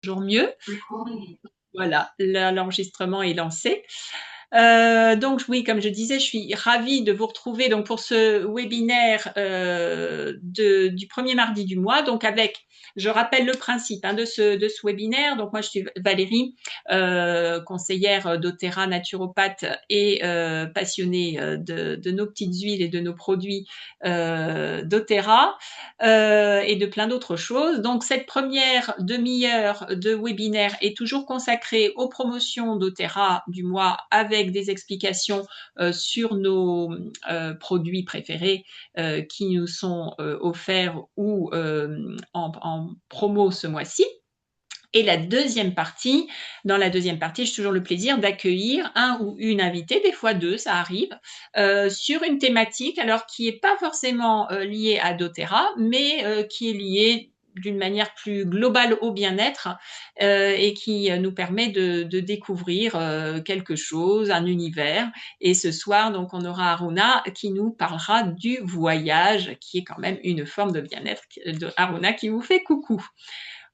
Toujours mieux. Voilà, l'enregistrement est lancé. Donc oui, comme je disais, je suis ravie de vous retrouver donc pour ce webinaire du premier mardi du mois. Donc je rappelle le principe de ce webinaire. Donc moi, je suis Valérie, conseillère doTERRA, naturopathe et passionnée de nos petites huiles et de nos produits doTERRA et de plein d'autres choses. Donc cette première demi-heure de webinaire est toujours consacrée aux promotions doTERRA du mois avec des explications sur nos produits préférés qui nous sont offerts ou en promo ce mois-ci. Et dans la deuxième partie, j'ai toujours le plaisir d'accueillir un ou une invitée, des fois deux, ça arrive, sur une thématique, alors qui n'est pas forcément liée à doTERRA, mais qui est liée d'une manière plus globale au bien-être et qui nous permet de découvrir quelque chose, un univers. Et ce soir, donc, on aura Aruna qui nous parlera du voyage, qui est quand même une forme de bien-être. Aruna qui vous fait coucou.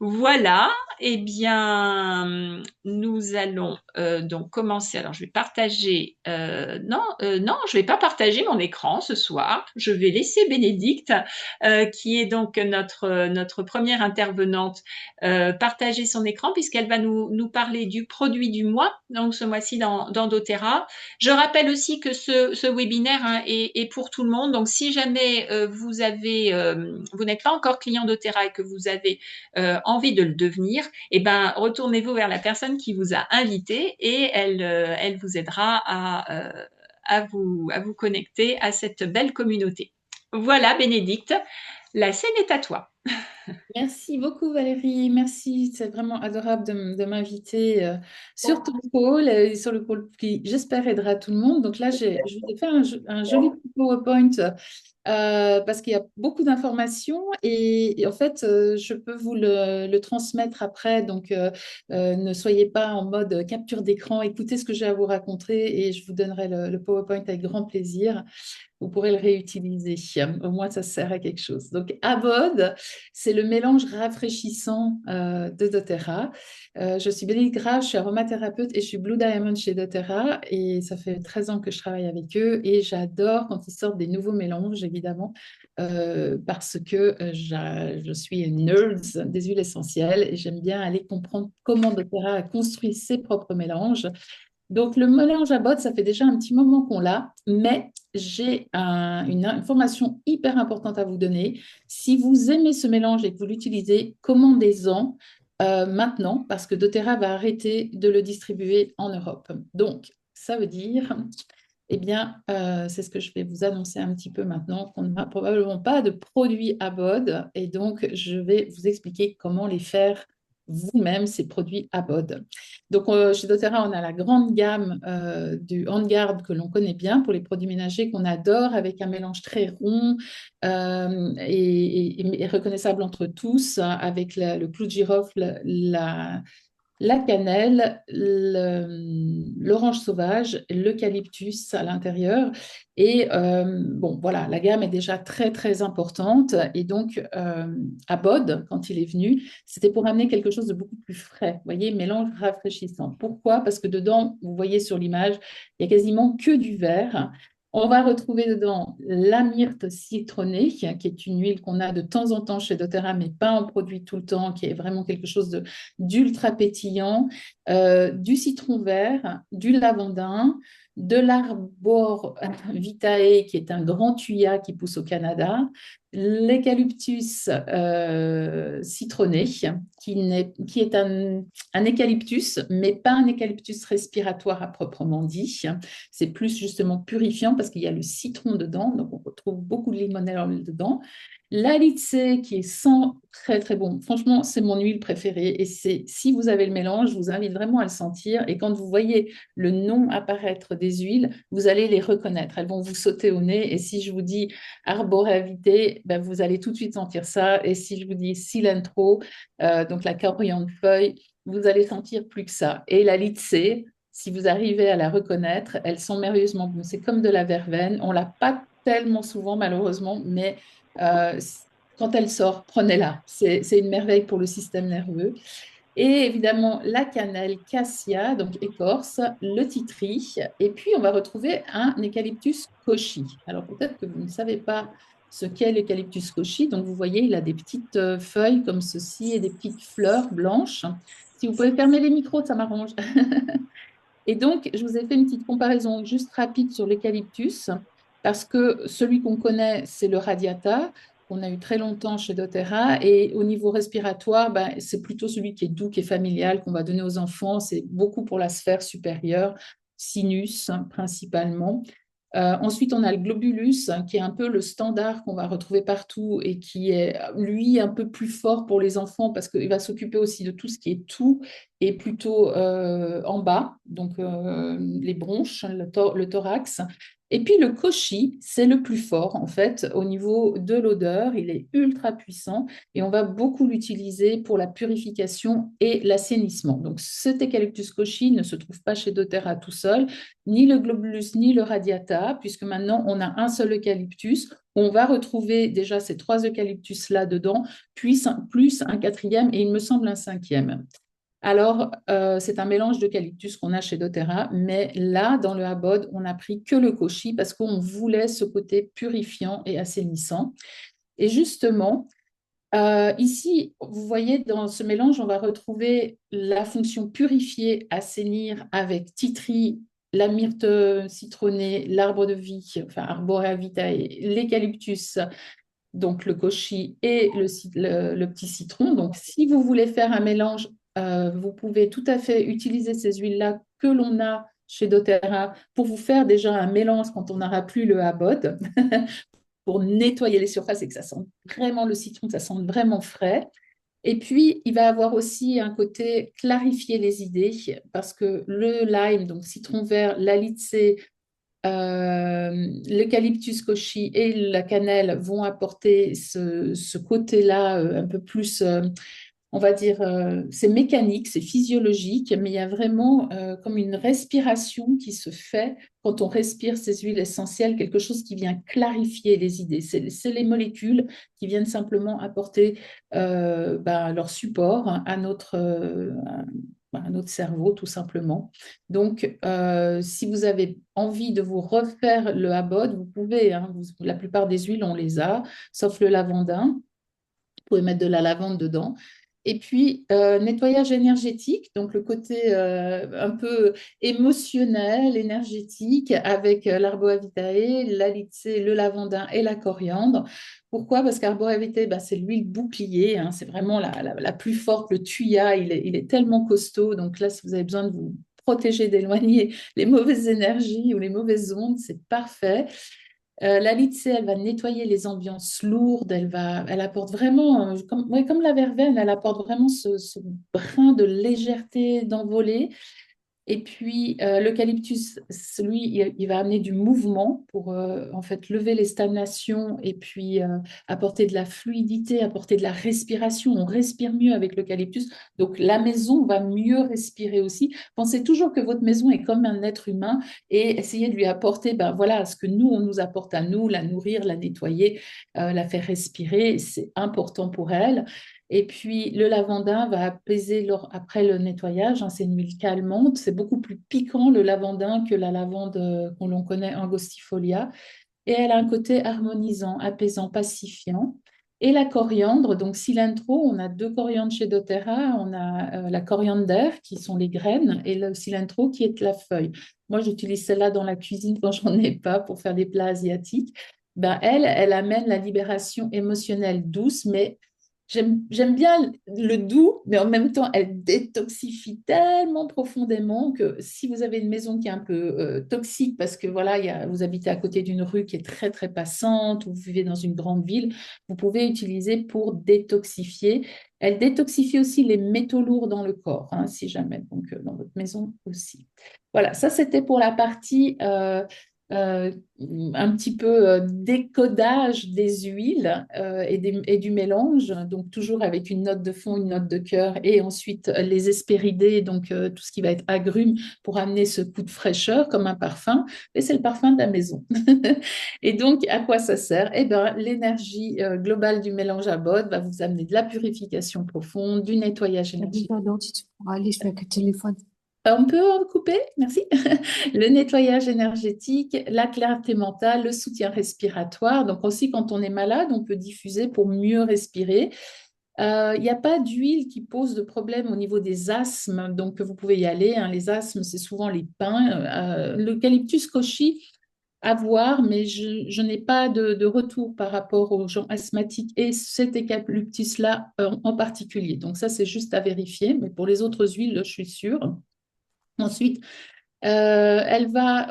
Voilà, eh bien, nous allons donc commencer. Alors, je vais partager. Non, je vais pas partager mon écran ce soir. Je vais laisser Bénédicte, qui est donc notre première intervenante, partager son écran puisqu'elle va nous parler du produit du mois. Donc, ce mois-ci dans doTERRA. Je rappelle aussi que ce webinaire est pour tout le monde. Donc, si jamais vous n'êtes pas encore client doTERRA et que vous avez envie de le devenir, eh ben, retournez-vous vers la personne qui vous a invité et elle vous aidera à vous connecter à cette belle communauté. Voilà, Bénédicte, la scène est à toi. Merci beaucoup Valérie, merci, c'est vraiment adorable de m'inviter sur ton call, sur le call qui j'espère aidera tout le monde. Donc là, je vous ai fait un joli petit PowerPoint parce qu'il y a beaucoup d'informations et en fait, je peux vous le transmettre après. Donc, ne soyez pas en mode capture d'écran, écoutez ce que j'ai à vous raconter et je vous donnerai le PowerPoint avec grand plaisir. Vous pourrez le réutiliser. Au moins, ça sert à quelque chose. Donc, Abod, c'est le mélange rafraîchissant de doTERRA. Je suis Bénédicte Grave, je suis aromathérapeute et je suis Blue Diamond chez doTERRA. Et ça fait 13 ans que je travaille avec eux. Et j'adore quand ils sortent des nouveaux mélanges, évidemment, parce que je suis une nerd des huiles essentielles et j'aime bien aller comprendre comment doTERRA a construit ses propres mélanges. Donc, le mélange à bottes, ça fait déjà un petit moment qu'on l'a, mais j'ai une information hyper importante à vous donner. Si vous aimez ce mélange et que vous l'utilisez, commandez-en maintenant parce que doTERRA va arrêter de le distribuer en Europe. Donc, ça veut dire, eh bien, c'est ce que je vais vous annoncer un petit peu maintenant, qu'on n'aura probablement pas de produits à bod et donc je vais vous expliquer comment les faire vous-même, ces produits à bod. Donc, chez doTERRA, on a la grande gamme du Handguard que l'on connaît bien pour les produits ménagers qu'on adore avec un mélange très rond et reconnaissable entre tous avec le clou de girofle, la cannelle, l'orange sauvage, l'eucalyptus à l'intérieur. Et bon, voilà, la gamme est déjà très, très importante. Et donc, à Bod, quand il est venu, c'était pour amener quelque chose de beaucoup plus frais. Vous voyez, mélange rafraîchissant. Pourquoi? Parce que dedans, vous voyez sur l'image, il n'y a quasiment que du vert. On va retrouver dedans la myrte citronnée, qui est une huile qu'on a de temps en temps chez doTERRA, mais pas en produit tout le temps, qui est vraiment quelque chose d'ultra pétillant, du citron vert, du lavandin, de l'arbor vitae, qui est un grand thuya qui pousse au Canada, l'eucalyptus citronné, qui est un eucalyptus, mais pas un eucalyptus respiratoire à proprement dit. C'est plus justement purifiant parce qu'il y a le citron dedans, donc on retrouve beaucoup de limonène dedans. La Litse qui est sans très très bon. Franchement, c'est mon huile préférée et si vous avez le mélange, je vous invite vraiment à le sentir et quand vous voyez le nom apparaître des huiles, vous allez les reconnaître. Elles vont vous sauter au nez et si je vous dis arboravité, ben, vous allez tout de suite sentir ça et si je vous dis cilantro, donc la coriandre feuille, vous allez sentir plus que ça. Et la Litse, si vous arrivez à la reconnaître, elles sont merveilleusement bonnes. C'est comme de la verveine. On l'a pas tellement souvent malheureusement, mais euh, quand elle sort, prenez-la. C'est une merveille pour le système nerveux. Et évidemment, la cannelle cassia, donc écorce, le titri. Et puis, on va retrouver un eucalyptus koshi. Alors, peut-être que vous ne savez pas ce qu'est l'eucalyptus koshi. Donc, vous voyez, il a des petites feuilles comme ceci et des petites fleurs blanches. Si vous pouvez fermer les micros, ça m'arrange. Et donc, je vous ai fait une petite comparaison juste rapide sur l'eucalyptus, parce que celui qu'on connaît, c'est le radiata, qu'on a eu très longtemps chez doTERRA. Et au niveau respiratoire, ben, c'est plutôt celui qui est doux, qui est familial, qu'on va donner aux enfants. C'est beaucoup pour la sphère supérieure, sinus principalement. Ensuite, on a le globulus, qui est un peu le standard qu'on va retrouver partout et qui est, lui, un peu plus fort pour les enfants parce qu'il va s'occuper aussi de tout ce qui est toux et plutôt en bas, donc les bronches, le thorax. Et puis le koshi, c'est le plus fort en fait au niveau de l'odeur. Il est ultra puissant et on va beaucoup l'utiliser pour la purification et l'assainissement. Donc cet eucalyptus koshi ne se trouve pas chez doTERRA tout seul, ni le globulus ni le radiata, puisque maintenant on a un seul eucalyptus. On va retrouver déjà ces trois eucalyptus là dedans, puis plus un quatrième et il me semble un cinquième. Alors, c'est un mélange d'eucalyptus qu'on a chez doTERRA, mais là, dans le Habod, on n'a pris que le koshi parce qu'on voulait ce côté purifiant et assainissant. Et justement, ici, vous voyez, dans ce mélange, on va retrouver la fonction purifier, assainir avec titri, la myrte citronnée, l'arbre de vie, enfin Arborea vitae, l'eucalyptus, donc le koshi et le petit citron. Donc, si vous voulez faire un mélange, vous pouvez tout à fait utiliser ces huiles-là que l'on a chez doTERRA pour vous faire déjà un mélange quand on n'aura plus le Habod, pour nettoyer les surfaces et que ça sente vraiment le citron, que ça sente vraiment frais. Et puis, il va avoir aussi un côté clarifier les idées parce que le lime, donc citron vert, l'alitse, l'eucalyptus kochi et la cannelle vont apporter ce côté-là un peu plus, on va dire, c'est mécanique, c'est physiologique, mais il y a vraiment comme une respiration qui se fait quand on respire ces huiles essentielles, quelque chose qui vient clarifier les idées. C'est les molécules qui viennent simplement apporter leur support à notre cerveau, tout simplement. Donc, si vous avez envie de vous refaire le Habod, vous pouvez. Hein, la plupart des huiles, on les a, sauf le lavandin. Vous pouvez mettre de la lavande dedans. Et puis, nettoyage énergétique, donc le côté un peu émotionnel, énergétique, avec l'Arboa vitae, l'alitse, le lavandin et la coriandre. Pourquoi? Parce qu'Arboa vitae, bah, c'est l'huile bouclier, hein, c'est vraiment la plus forte. Le thuya, il est tellement costaud. Donc là, si vous avez besoin de vous protéger, d'éloigner les mauvaises énergies ou les mauvaises ondes, c'est parfait. La Litse, elle va nettoyer les ambiances lourdes, elle apporte vraiment, ouais, comme la verveine, elle apporte vraiment ce brin de légèreté, d'envolée. Et puis, l'eucalyptus, lui, il va amener du mouvement pour en fait lever les stagnations et puis apporter de la fluidité, apporter de la respiration. On respire mieux avec l'eucalyptus. Donc, la maison va mieux respirer aussi. Pensez toujours que votre maison est comme un être humain et essayez de lui apporter ben, voilà, ce que nous, on nous apporte à nous, la nourrir, la nettoyer, la faire respirer. C'est important pour elle. Et puis, le lavandin va apaiser après le nettoyage, hein, c'est une huile calmante. C'est beaucoup plus piquant, le lavandin, que la lavande qu'on l'on connaît, angustifolia. Et elle a un côté harmonisant, apaisant, pacifiant. Et la coriandre, donc cilantro, on a deux coriandres chez doTERRA. On a la coriander, qui sont les graines, et le cilantro, qui est la feuille. Moi, j'utilise celle-là dans la cuisine quand j'en ai pas pour faire des plats asiatiques. Ben, elle amène la libération émotionnelle douce, mais j'aime bien le doux, mais en même temps, elle détoxifie tellement profondément que si vous avez une maison qui est un peu toxique, parce que voilà, vous habitez à côté d'une rue qui est très, très passante, ou vous vivez dans une grande ville, vous pouvez utiliser pour détoxifier. Elle détoxifie aussi les métaux lourds dans le corps, hein, si jamais, donc dans votre maison aussi. Voilà, ça c'était pour la partie euh, un petit peu décodage des huiles et du mélange, donc toujours avec une note de fond, une note de cœur, et ensuite les hespéridés, donc tout ce qui va être agrumes pour amener ce coup de fraîcheur comme un parfum, et c'est le parfum de la maison. Et donc, à quoi ça sert? Eh bien, l'énergie globale du mélange à bod va vous amener de la purification profonde, du nettoyage énergétique. Tu pourras aller avec le téléphone. On peut en couper, merci. Le nettoyage énergétique, la clarté mentale, le soutien respiratoire. Donc aussi, quand on est malade, on peut diffuser pour mieux respirer. Il n'y a pas d'huile qui pose de problème au niveau des asthmes, donc vous pouvez y aller, hein. Les asthmes, c'est souvent les pins. L'eucalyptus kochi, à voir, mais je n'ai pas de retour par rapport aux gens asthmatiques et cet eucalyptus-là en particulier. Donc ça, c'est juste à vérifier, mais pour les autres huiles, je suis sûre. Ensuite, elle va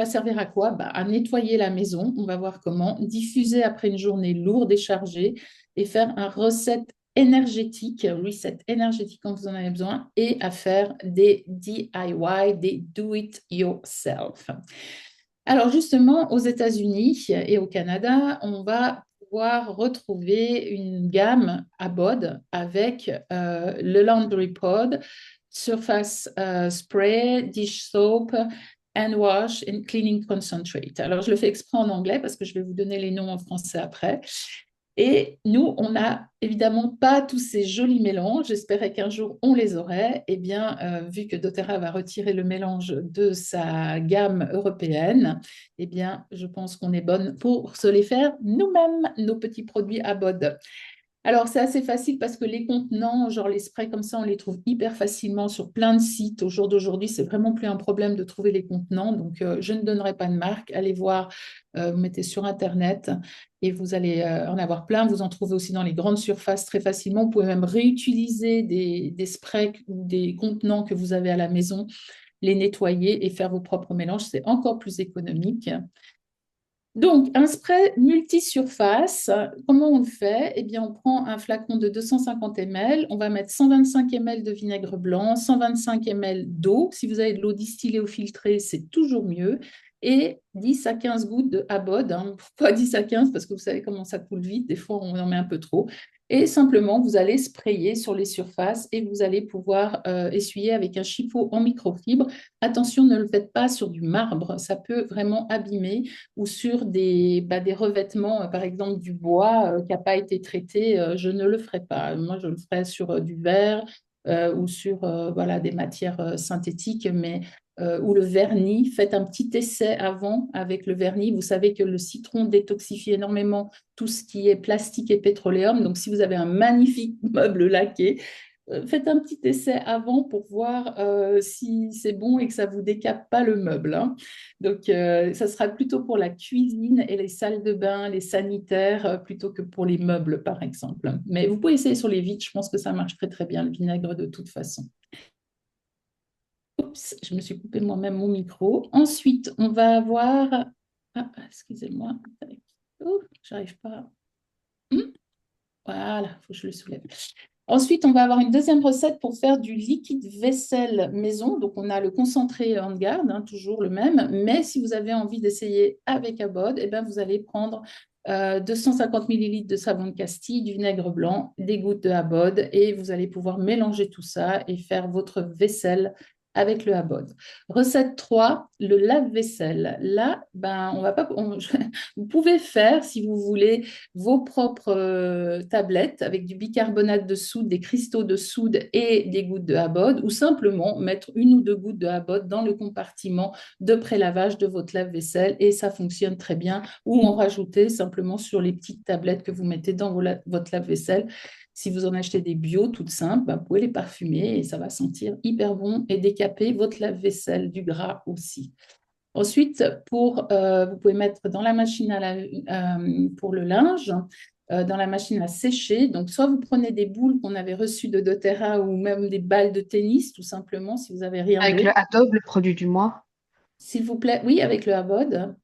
servir à quoi? Bah, à nettoyer la maison, on va voir comment, diffuser après une journée lourde et chargée et faire un reset énergétique quand vous en avez besoin et à faire des DIY, des do it yourself. Alors justement, aux États-Unis et au Canada, on va pouvoir retrouver une gamme à bod avec le Laundry Pod, Surface Spray, Dish Soap, Hand Wash and Cleaning Concentrate. Alors je le fais exprès en anglais parce que je vais vous donner les noms en français après. Et nous, on n'a évidemment pas tous ces jolis mélanges. J'espérais qu'un jour on les aurait. Eh bien, vu que doTERRA va retirer le mélange de sa gamme européenne, eh bien, je pense qu'on est bonne pour se les faire nous-mêmes, nos petits produits à bod. Alors, c'est assez facile parce que les contenants, genre les sprays comme ça, on les trouve hyper facilement sur plein de sites. Au jour d'aujourd'hui, c'est vraiment plus un problème de trouver les contenants. Donc, je ne donnerai pas de marque. Allez voir, vous mettez sur Internet et vous allez en avoir plein. Vous en trouvez aussi dans les grandes surfaces très facilement. Vous pouvez même réutiliser des sprays ou des contenants que vous avez à la maison, les nettoyer et faire vos propres mélanges. C'est encore plus économique. Donc, un spray multisurface, comment on le fait? Eh bien, on prend un flacon de 250 ml, on va mettre 125 ml de vinaigre blanc, 125 ml d'eau. Si vous avez de l'eau distillée ou filtrée, c'est toujours mieux. Et 10 à 15 gouttes de Abod. Pourquoi 10 à 15? Parce que vous savez comment ça coule vite. Des fois, on en met un peu trop. Et simplement, vous allez sprayer sur les surfaces et vous allez pouvoir essuyer avec un chiffon en microfibre. Attention, ne le faites pas sur du marbre. Ça peut vraiment abîmer ou sur des revêtements, par exemple du bois qui n'a pas été traité, je ne le ferai pas. Moi, je le ferai sur du verre ou sur voilà, des matières synthétiques, mais ou le vernis. Faites un petit essai avant avec le vernis. Vous savez que le citron détoxifie énormément tout ce qui est plastique et pétroléum. Donc, si vous avez un magnifique meuble laqué, faites un petit essai avant pour voir si c'est bon et que ça ne vous décape pas le meuble, hein. Donc, ça sera plutôt pour la cuisine et les salles de bain, les sanitaires, plutôt que pour les meubles, par exemple. Mais vous pouvez essayer sur les vitres, je pense que ça marche très, très bien, le vinaigre de toute façon. Oups, je me suis coupé moi-même mon micro. Ensuite, on va avoir... Ah, excusez-moi. Oh, j'arrive pas. Voilà, il faut que je le soulève. Ensuite, on va avoir une deuxième recette pour faire du liquide vaisselle maison. Donc, on a le concentré en garde, hein, toujours le même. Mais si vous avez envie d'essayer avec Abod, eh ben, vous allez prendre 250 millilitres de savon de Castille, du vinaigre blanc, des gouttes de Abod et vous allez pouvoir mélanger tout ça et faire votre vaisselle avec le Abod. Recette 3, le lave-vaisselle. Là, ben, on va pas, vous pouvez faire, si vous voulez, vos propres tablettes avec du bicarbonate de soude, des cristaux de soude et des gouttes de Abod, ou simplement mettre une ou deux gouttes de Abod dans le compartiment de prélavage de votre lave-vaisselle et ça fonctionne très bien. Ou en rajouter simplement sur les petites tablettes que vous mettez dans votre lave-vaisselle. Si vous en achetez des bio toutes simples, bah, vous pouvez les parfumer et ça va sentir hyper bon et décaper votre lave-vaisselle du gras aussi. Ensuite, vous pouvez mettre dans la machine pour le linge, dans la machine à sécher. Donc, soit vous prenez des boules qu'on avait reçues de doTERRA ou même des balles de tennis, tout simplement, si vous n'avez rien Avec d'autre. le Adobe, le produit du mois. S'il vous plaît, oui, avec le Abod.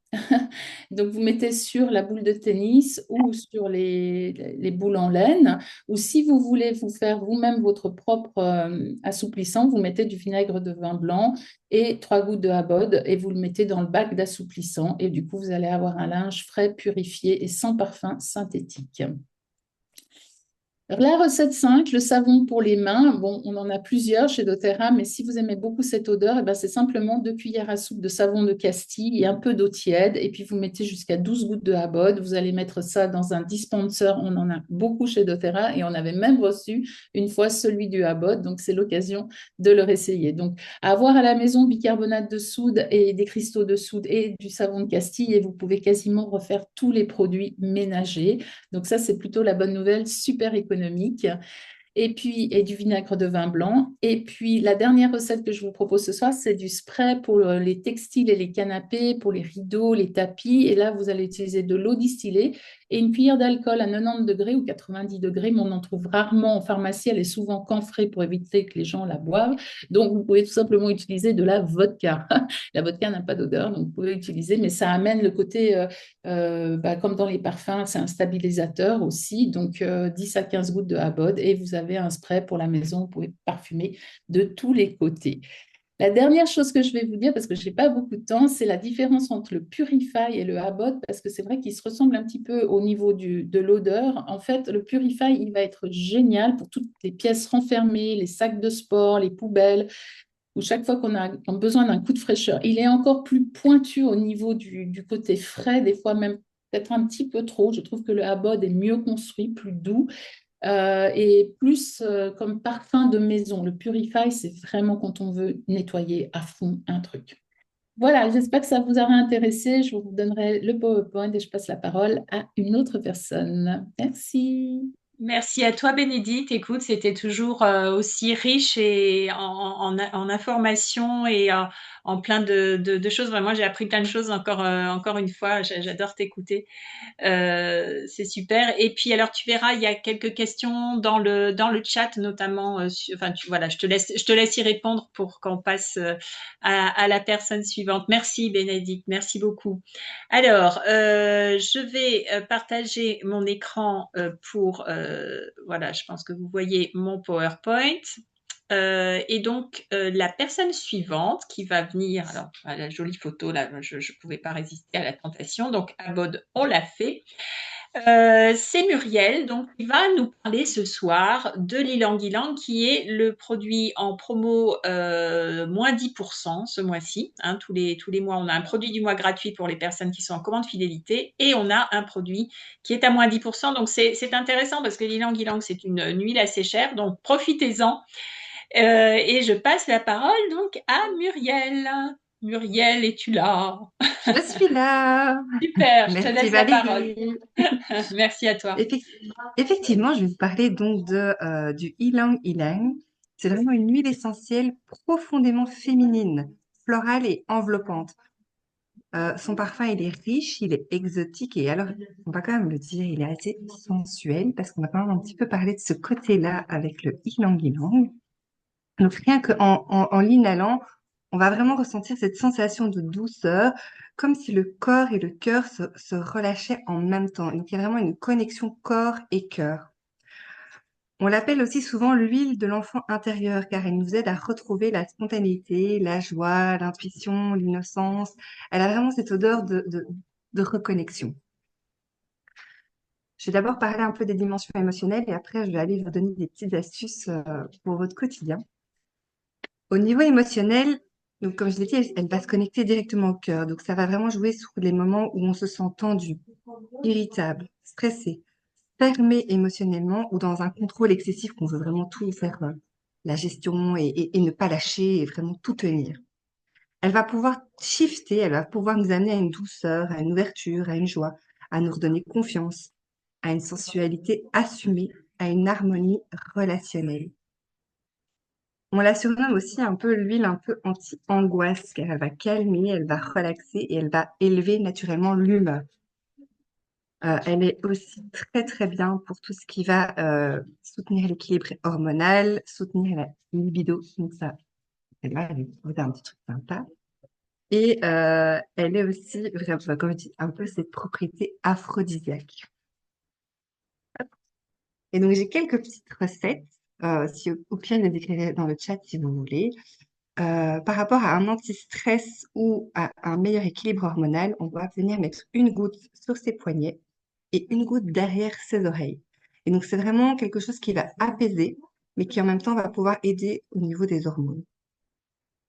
Donc, vous mettez sur la boule de tennis ou sur les boules en laine. Ou si vous voulez vous faire vous-même votre propre assouplissant, vous mettez du vinaigre de vin blanc et 3 gouttes de Habod et vous le mettez dans le bac d'assouplissant. Et du coup, vous allez avoir un linge frais, purifié et sans parfum synthétique. La recette 5, le savon pour les mains. Bon, on en a plusieurs chez doTERRA, mais si vous aimez beaucoup cette odeur, eh ben, c'est simplement 2 cuillères à soupe de savon de Castille et un peu d'eau tiède. Et puis, vous mettez jusqu'à 12 gouttes de Habod. Vous allez mettre ça dans un dispenser. On en a beaucoup chez doTERRA et on avait même reçu une fois celui du Habod. Donc, c'est l'occasion de le réessayer. Donc, avoir à la maison bicarbonate de soude et des cristaux de soude et du savon de Castille et vous pouvez quasiment refaire tous les produits ménagers. Donc ça, c'est plutôt la bonne nouvelle, super économique. Et puis, et du vinaigre de vin blanc. Et puis, la dernière recette que je vous propose ce soir, c'est du spray pour les textiles et les canapés, pour les rideaux, les tapis. Et là, vous allez utiliser de l'eau distillée et une cuillère d'alcool à 90 degrés ou 90 degrés, mais on en trouve rarement en pharmacie. Elle est souvent camphrée pour éviter que les gens la boivent. Donc, vous pouvez tout simplement utiliser de la vodka. La vodka n'a pas d'odeur, donc vous pouvez utiliser, mais ça amène le côté, comme dans les parfums, c'est un stabilisateur aussi. Donc, 10 à 15 gouttes de Habod et vous avez un spray pour la maison. Vous pouvez parfumer de tous les côtés. La dernière chose que je vais vous dire, parce que je n'ai pas beaucoup de temps, c'est la différence entre le Purify et le Habod, parce que c'est vrai qu'ils se ressemblent un petit peu au niveau de l'odeur. En fait, le Purify, il va être génial pour toutes les pièces renfermées, les sacs de sport, les poubelles, où chaque fois qu'on a besoin d'un coup de fraîcheur. Il est encore plus pointu au niveau du côté frais, des fois même peut-être un petit peu trop. Je trouve que le Habod est mieux construit, plus doux et plus comme parfum de maison. Le Purify, c'est vraiment quand on veut nettoyer à fond un truc. Voilà, j'espère que ça vous aura intéressé. Je vous donnerai le PowerPoint et je passe la parole à une autre personne. Merci. Merci à toi, Bénédicte. Écoute, c'était toujours aussi riche et en informations et en plein de choses. Vraiment, j'ai appris plein de choses encore une fois. J'adore t'écouter. C'est super. Et puis alors tu verras, il y a quelques questions dans le chat, notamment. Voilà, je te laisse y répondre pour qu'on passe à la personne suivante. Merci Bénédicte, merci beaucoup. Alors, je vais partager mon écran pour voilà, je pense que vous voyez mon PowerPoint. Et donc, la personne suivante qui va venir, alors, la jolie photo, là, je ne pouvais pas résister à la tentation. Donc, Abod, on l'a fait. C'est Muriel, donc il va nous parler ce soir de l'Ylang Ylang, qui est le produit en promo moins 10% ce mois-ci. Hein, tous les mois, on a un produit du mois gratuit pour les personnes qui sont en commande fidélité et on a un produit qui est à moins 10%. Donc c'est intéressant parce que l'Ylang Ylang, c'est une huile assez chère, donc profitez-en. Et je passe la parole donc à Muriel. Muriel, es-tu là? Je suis là. Super, je te Merci laisse la parole. Valérie. Merci à toi. Effectivement, je vais vous parler donc du Ylang Ylang. C'est vraiment une huile essentielle profondément féminine, florale et enveloppante. Son parfum, il est riche, il est exotique et alors, on va quand même le dire, il est assez sensuel parce qu'on va quand même un petit peu parler de ce côté-là avec le Ylang Ylang. Donc, rien qu'en l'inhalant, on va vraiment ressentir cette sensation de douceur, comme si le corps et le cœur se relâchaient en même temps. Donc, il y a vraiment une connexion corps et cœur. On l'appelle aussi souvent l'huile de l'enfant intérieur, car elle nous aide à retrouver la spontanéité, la joie, l'intuition, l'innocence. Elle a vraiment cette odeur de reconnexion. Je vais d'abord parler un peu des dimensions émotionnelles et après, je vais aller vous donner des petites astuces pour votre quotidien. Au niveau émotionnel, donc comme je l'ai dit, elle va se connecter directement au cœur. Donc ça va vraiment jouer sur les moments où on se sent tendu, irritable, stressé, fermé émotionnellement ou dans un contrôle excessif qu'on veut vraiment tout faire, la gestion et ne pas lâcher et vraiment tout tenir. Elle va pouvoir shifter, elle va pouvoir nous amener à une douceur, à une ouverture, à une joie, à nous redonner confiance, à une sensualité assumée, à une harmonie relationnelle. On la surnomme aussi un peu l'huile un peu anti-angoisse, car elle va calmer, elle va relaxer et elle va élever naturellement l'humeur. Elle est aussi très très bien pour tout ce qui va soutenir l'équilibre hormonal, soutenir la libido. Donc ça, c'est là, vous avez un petit truc sympa. Et elle est aussi, vraiment, comme je dis, un peu cette propriété aphrodisiaque. Et donc, j'ai quelques petites recettes, si au pire, je les écrirai dans le chat si vous voulez. Par rapport à un anti-stress ou à un meilleur équilibre hormonal, on va venir mettre une goutte sur ses poignets et une goutte derrière ses oreilles. Et donc, c'est vraiment quelque chose qui va apaiser, mais qui en même temps va pouvoir aider au niveau des hormones.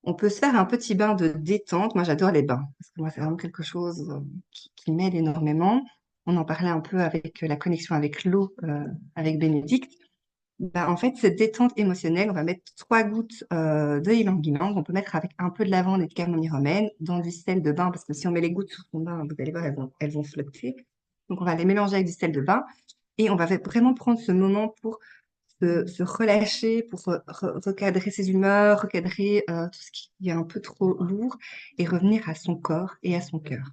On peut se faire un petit bain de détente. Moi, j'adore les bains, parce que moi, c'est vraiment quelque chose qui m'aide énormément. On en parlait un peu avec la connexion avec l'eau, avec Bénédicte. Bah, en fait, cette détente émotionnelle, on va mettre 3 gouttes de ylang-ylang. On peut mettre avec un peu de lavande et de camomille romaine dans du sel de bain, parce que si on met les gouttes sur son bain, vous allez voir, elles vont flotter. Donc, on va les mélanger avec du sel de bain et on va vraiment prendre ce moment pour se relâcher, pour recadrer ses humeurs, recadrer tout ce qui est un peu trop lourd et revenir à son corps et à son cœur.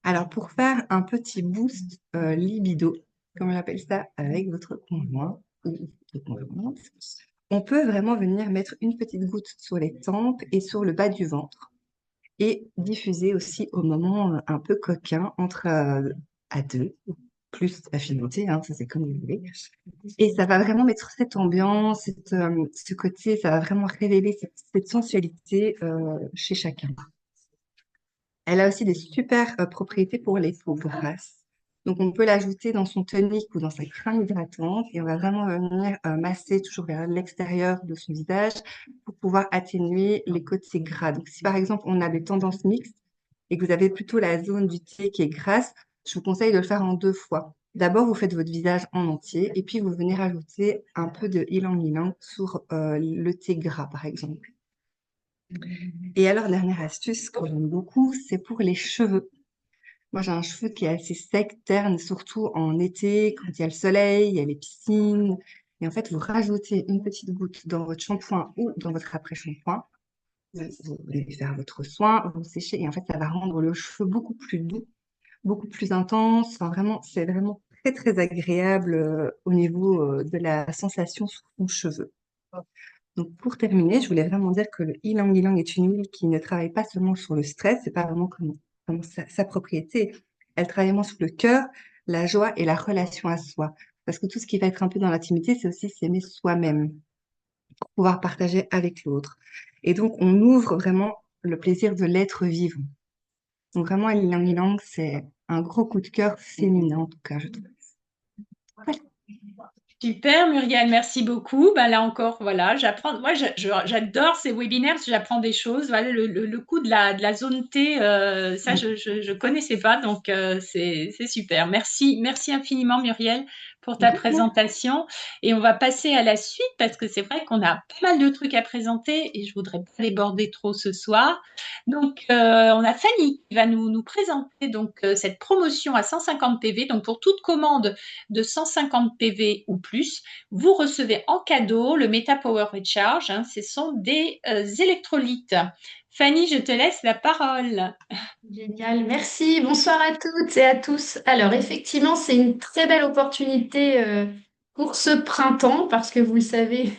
Alors, pour faire un petit boost libido, comme on appelle ça, avec votre conjoint ou votre conjointe, on peut vraiment venir mettre une petite goutte sur les tempes et sur le bas du ventre et diffuser aussi au moment un peu coquin entre à deux, plus affinité, hein, ça c'est comme vous voulez. Et ça va vraiment mettre cette ambiance, ce côté, ça va vraiment révéler cette sensualité chez chacun. Elle a aussi des super propriétés pour les peaux grasses. Donc, on peut l'ajouter dans son tonique ou dans sa crème hydratante et on va vraiment venir masser toujours vers l'extérieur de son visage pour pouvoir atténuer les côtés gras. Donc, si par exemple, on a des tendances mixtes et que vous avez plutôt la zone du pied qui est grasse, je vous conseille de le faire en 2 fois. D'abord, vous faites votre visage en entier et puis vous venez rajouter un peu de ylang-ylang sur le thé gras, par exemple. Et alors, dernière astuce que j'aime beaucoup, c'est pour les cheveux. Moi, j'ai un cheveu qui est assez sec, terne, surtout en été, quand il y a le soleil, il y a les piscines. Et en fait, vous rajoutez une petite goutte dans votre shampoing ou dans votre après-shampoing. Vous allez faire votre soin, vous séchez, et en fait, ça va rendre le cheveu beaucoup plus doux, beaucoup plus intense. Enfin, vraiment, c'est vraiment très, très agréable au niveau de la sensation sur son cheveu. Donc, pour terminer, je voulais vraiment dire que le ylang ylang est une huile qui ne travaille pas seulement sur le stress, c'est pas vraiment comme sa propriété. Elle travaille vraiment sur le cœur, la joie et la relation à soi. Parce que tout ce qui va être un peu dans l'intimité, c'est aussi s'aimer soi-même, pour pouvoir partager avec l'autre. Et donc, on ouvre vraiment le plaisir de l'être vivant. Donc, vraiment, ylang ylang, c'est un gros coup de cœur féminin, en tout cas, je trouve. Voilà. Super, Muriel, merci beaucoup. Ben là encore, voilà, j'apprends. Moi, j'adore ces webinaires, j'apprends des choses. Voilà, le coup de la zone T, ça, je connaissais pas, donc c'est super. Merci infiniment, Muriel, pour ta présentation. Et on va passer à la suite parce que c'est vrai qu'on a pas mal de trucs à présenter et je voudrais pas déborder trop ce soir. Donc, on a Fanny qui va nous présenter donc cette promotion à 150 PV. Donc, pour toute commande de 150 PV ou plus, vous recevez en cadeau le Meta Power Recharge. Hein, ce sont des électrolytes. Fanny, je te laisse la parole. Génial, merci. Bonsoir à toutes et à tous. Alors, effectivement, c'est une très belle opportunité pour ce printemps parce que vous le savez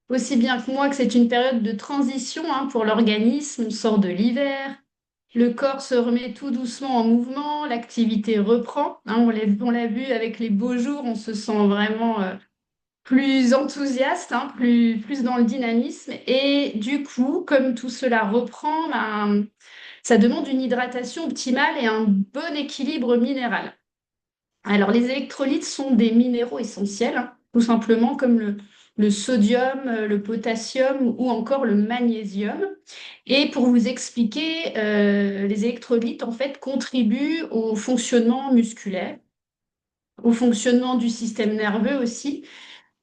aussi bien que moi que c'est une période de transition hein, pour l'organisme. On sort de l'hiver, le corps se remet tout doucement en mouvement, l'activité reprend. Hein, on l'a vu avec les beaux jours, on se sent vraiment plus enthousiaste, hein, plus dans le dynamisme. Et du coup, comme tout cela reprend, ben, ça demande une hydratation optimale et un bon équilibre minéral. Alors, les électrolytes sont des minéraux essentiels, hein, tout simplement comme le sodium, le potassium ou encore le magnésium. Et pour vous expliquer, les électrolytes, en fait, contribuent au fonctionnement musculaire, au fonctionnement du système nerveux aussi,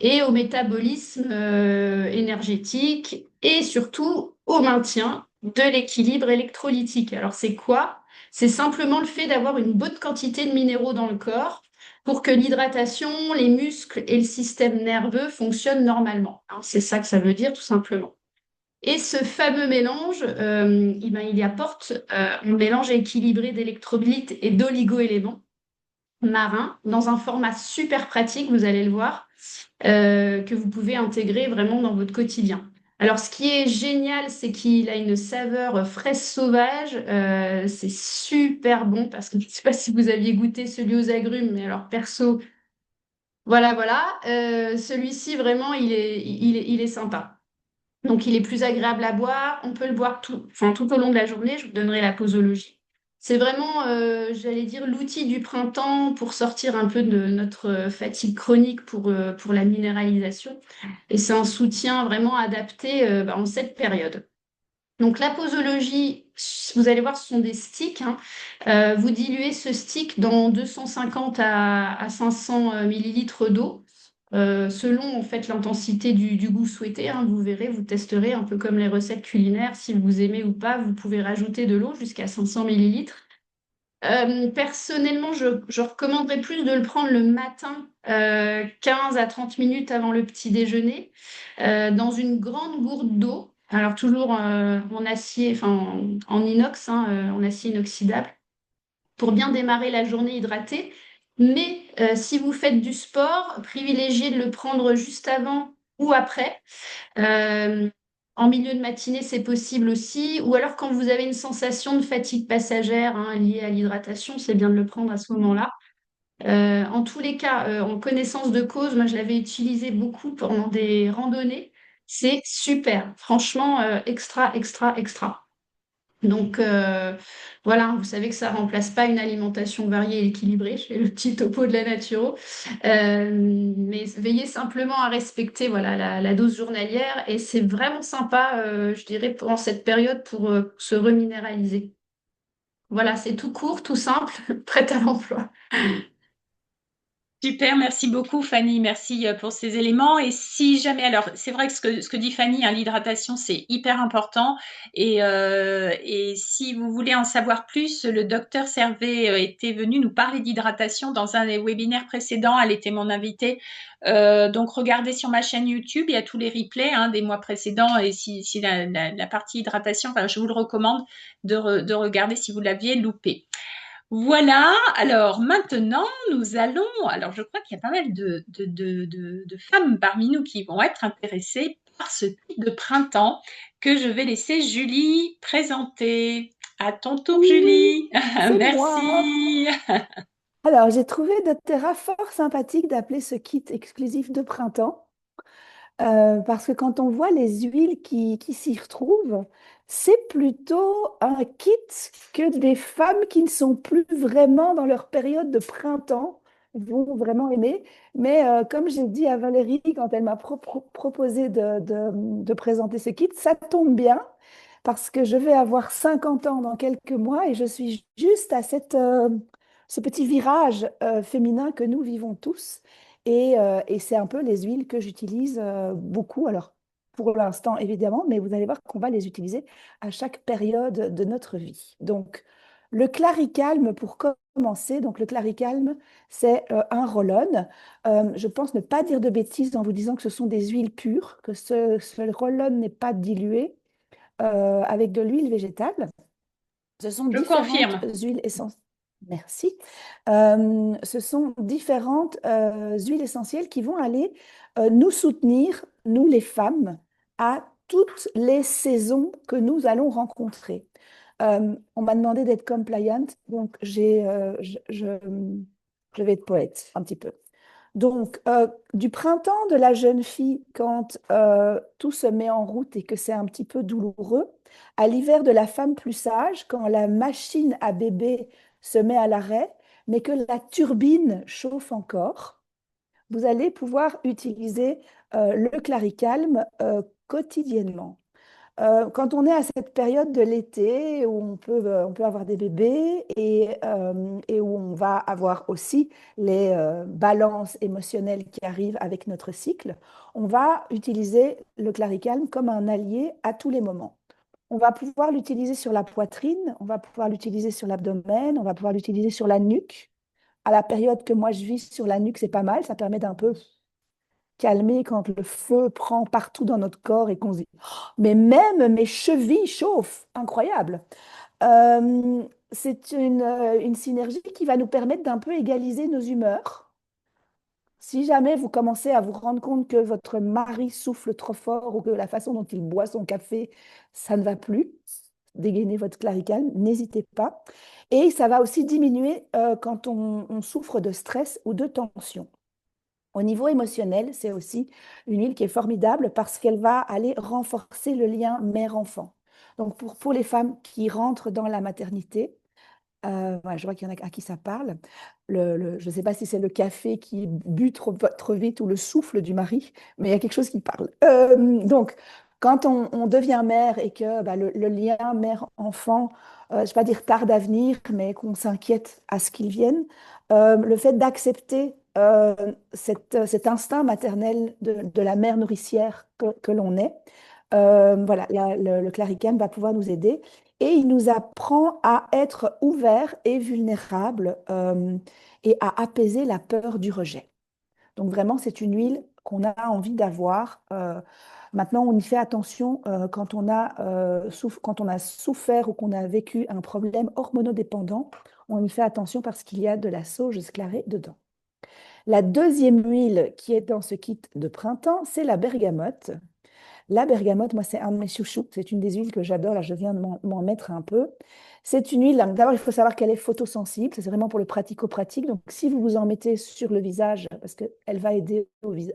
et au métabolisme énergétique et surtout au maintien de l'équilibre électrolytique. Alors c'est quoi? C'est simplement le fait d'avoir une bonne quantité de minéraux dans le corps pour que l'hydratation, les muscles et le système nerveux fonctionnent normalement. Hein, c'est ça que ça veut dire tout simplement. Et ce fameux mélange, il y apporte un mélange équilibré d'électrolytes et d'oligo-éléments marins dans un format super pratique, vous allez le voir, que vous pouvez intégrer vraiment dans votre quotidien. Alors, ce qui est génial, c'est qu'il a une saveur fraise sauvage. C'est super bon parce que je ne sais pas si vous aviez goûté celui aux agrumes, mais alors perso, voilà, voilà. Celui-ci, vraiment, il est sympa. Donc, il est plus agréable à boire. On peut le boire enfin, tout au long de la journée. Je vous donnerai la posologie. C'est vraiment, j'allais dire, l'outil du printemps pour sortir un peu de notre fatigue chronique pour la minéralisation. Et c'est un soutien vraiment adapté en cette période. Donc, la posologie, vous allez voir, ce sont des sticks, hein. Vous diluez ce stick dans 250 à 500 millilitres d'eau, selon en fait l'intensité du goût souhaité, hein. Vous verrez, vous testerez un peu comme les recettes culinaires. Si vous aimez ou pas, vous pouvez rajouter de l'eau jusqu'à 500 millilitres. Personnellement, je recommanderais plus de le prendre le matin, 15 à 30 minutes avant le petit déjeuner, dans une grande gourde d'eau. Alors toujours en acier, enfin en inox, hein, en acier inoxydable, pour bien démarrer la journée hydratée. Mais si vous faites du sport, privilégiez de le prendre juste avant ou après. Euh, En milieu de matinée, c'est possible aussi. Ou alors quand vous avez une sensation de fatigue passagère, hein, liée à l'hydratation, c'est bien de le prendre à ce moment-là. En tous les cas, en connaissance de cause, moi je l'avais utilisé beaucoup pendant des randonnées. C'est super. Franchement, extra, extra, extra. Donc voilà, vous savez que ça remplace pas une alimentation variée et équilibrée chez le petit topo de la naturo. Mais veillez simplement à respecter voilà, la dose journalière et c'est vraiment sympa, je dirais, pendant cette période pour se reminéraliser. Voilà, c'est tout court, tout simple, prêt à l'emploi. Super, merci beaucoup Fanny, merci pour ces éléments. Et si jamais, alors c'est vrai que ce que dit Fanny, hein, l'hydratation c'est hyper important. Et si vous voulez en savoir plus, le docteur Servet était venu nous parler d'hydratation dans un des webinaires précédents. Elle était mon invitée. Donc regardez sur ma chaîne YouTube, il y a tous les replays hein, des mois précédents. Et si la partie hydratation, enfin, je vous le recommande de regarder si vous l'aviez loupé. Voilà, alors maintenant nous allons, alors je crois qu'il y a pas mal de femmes parmi nous qui vont être intéressées par ce type de printemps que je vais laisser Julie présenter. À ton tour Julie, C'est moi. merci. Alors, j'ai trouvé doTERRA fort sympathique d'appeler ce kit exclusif de printemps, parce que quand on voit les huiles qui s'y retrouvent, c'est plutôt un kit que des femmes qui ne sont plus vraiment dans leur période de printemps vont vraiment aimer. Mais comme j'ai dit à Valérie quand elle m'a proposé de présenter ce kit, ça tombe bien parce que je vais avoir 50 ans dans quelques mois et je suis juste à ce petit virage féminin que nous vivons tous. Et c'est un peu les huiles que j'utilise beaucoup. Alors, pour l'instant, évidemment, mais vous allez voir qu'on va les utiliser à chaque période de notre vie. Donc, le Claricalme, pour commencer, donc le Claricalme, c'est un roll-on. Je pense ne pas dire de bêtises en vous disant que ce sont des huiles pures, que ce roll-on n'est pas dilué avec de l'huile végétale. Ce sont Je différentes confirme. huiles essentielles. Merci. Ce sont différentes huiles essentielles qui vont aller nous soutenir, nous les femmes, à toutes les saisons que nous allons rencontrer. On m'a demandé d'être compliant, donc je vais être poète un petit peu. Donc, du printemps de la jeune fille, quand tout se met en route et que c'est un petit peu douloureux, à l'hiver de la femme plus sage, quand la machine à bébé se met à l'arrêt, mais que la turbine chauffe encore, vous allez pouvoir utiliser le Claricalme quotidiennement. Quand on est à cette période de l'été où on peut avoir des bébés et où on va avoir aussi les balances émotionnelles qui arrivent avec notre cycle, on va utiliser le Claricalme comme un allié à tous les moments. On va pouvoir l'utiliser sur la poitrine, on va pouvoir l'utiliser sur l'abdomen, on va pouvoir l'utiliser sur la nuque. À la période que moi je vis sur la nuque, c'est pas mal, ça permet d'un peu calmer quand le feu prend partout dans notre corps et qu'on se dit, oh, mais même mes chevilles chauffent, incroyable. C'est une synergie qui va nous permettre d'un peu égaliser nos humeurs. Si jamais vous commencez à vous rendre compte que votre mari souffle trop fort ou que la façon dont il boit son café, ça ne va plus, dégainez votre claricalme, n'hésitez pas. Et ça va aussi diminuer quand on souffre de stress ou de tension. Au niveau émotionnel, c'est aussi une huile qui est formidable parce qu'elle va aller renforcer le lien mère-enfant. Donc pour les femmes qui rentrent dans la maternité, ouais, je vois qu'il y en a à qui ça parle. Je ne sais pas si c'est le café qui bu trop vite ou le souffle du mari, mais il y a quelque chose qui parle. Donc, quand on devient mère et que bah, le lien mère-enfant, je ne vais pas dire tarde à venir, mais qu'on s'inquiète à ce qu'il vienne, le fait d'accepter cet instinct maternel de la mère nourricière que l'on est, voilà, le Claricam va pouvoir nous aider et il nous apprend à être ouverts et vulnérables et à apaiser la peur du rejet. Donc vraiment, c'est une huile qu'on a envie d'avoir. Maintenant, on y fait attention quand on a souffert ou qu'on a vécu un problème hormonodépendant. On y fait attention parce qu'il y a de la sauge sclarée dedans. La deuxième huile qui est dans ce kit de printemps, c'est la bergamote. La bergamote, moi, c'est un de mes chouchous. C'est une des huiles que j'adore. Là, je viens de m'en mettre un peu. C'est une huile, d'abord, il faut savoir qu'elle est photosensible. Ça, c'est vraiment pour le pratico-pratique. Donc, si vous vous en mettez sur le visage, parce qu'elle va aider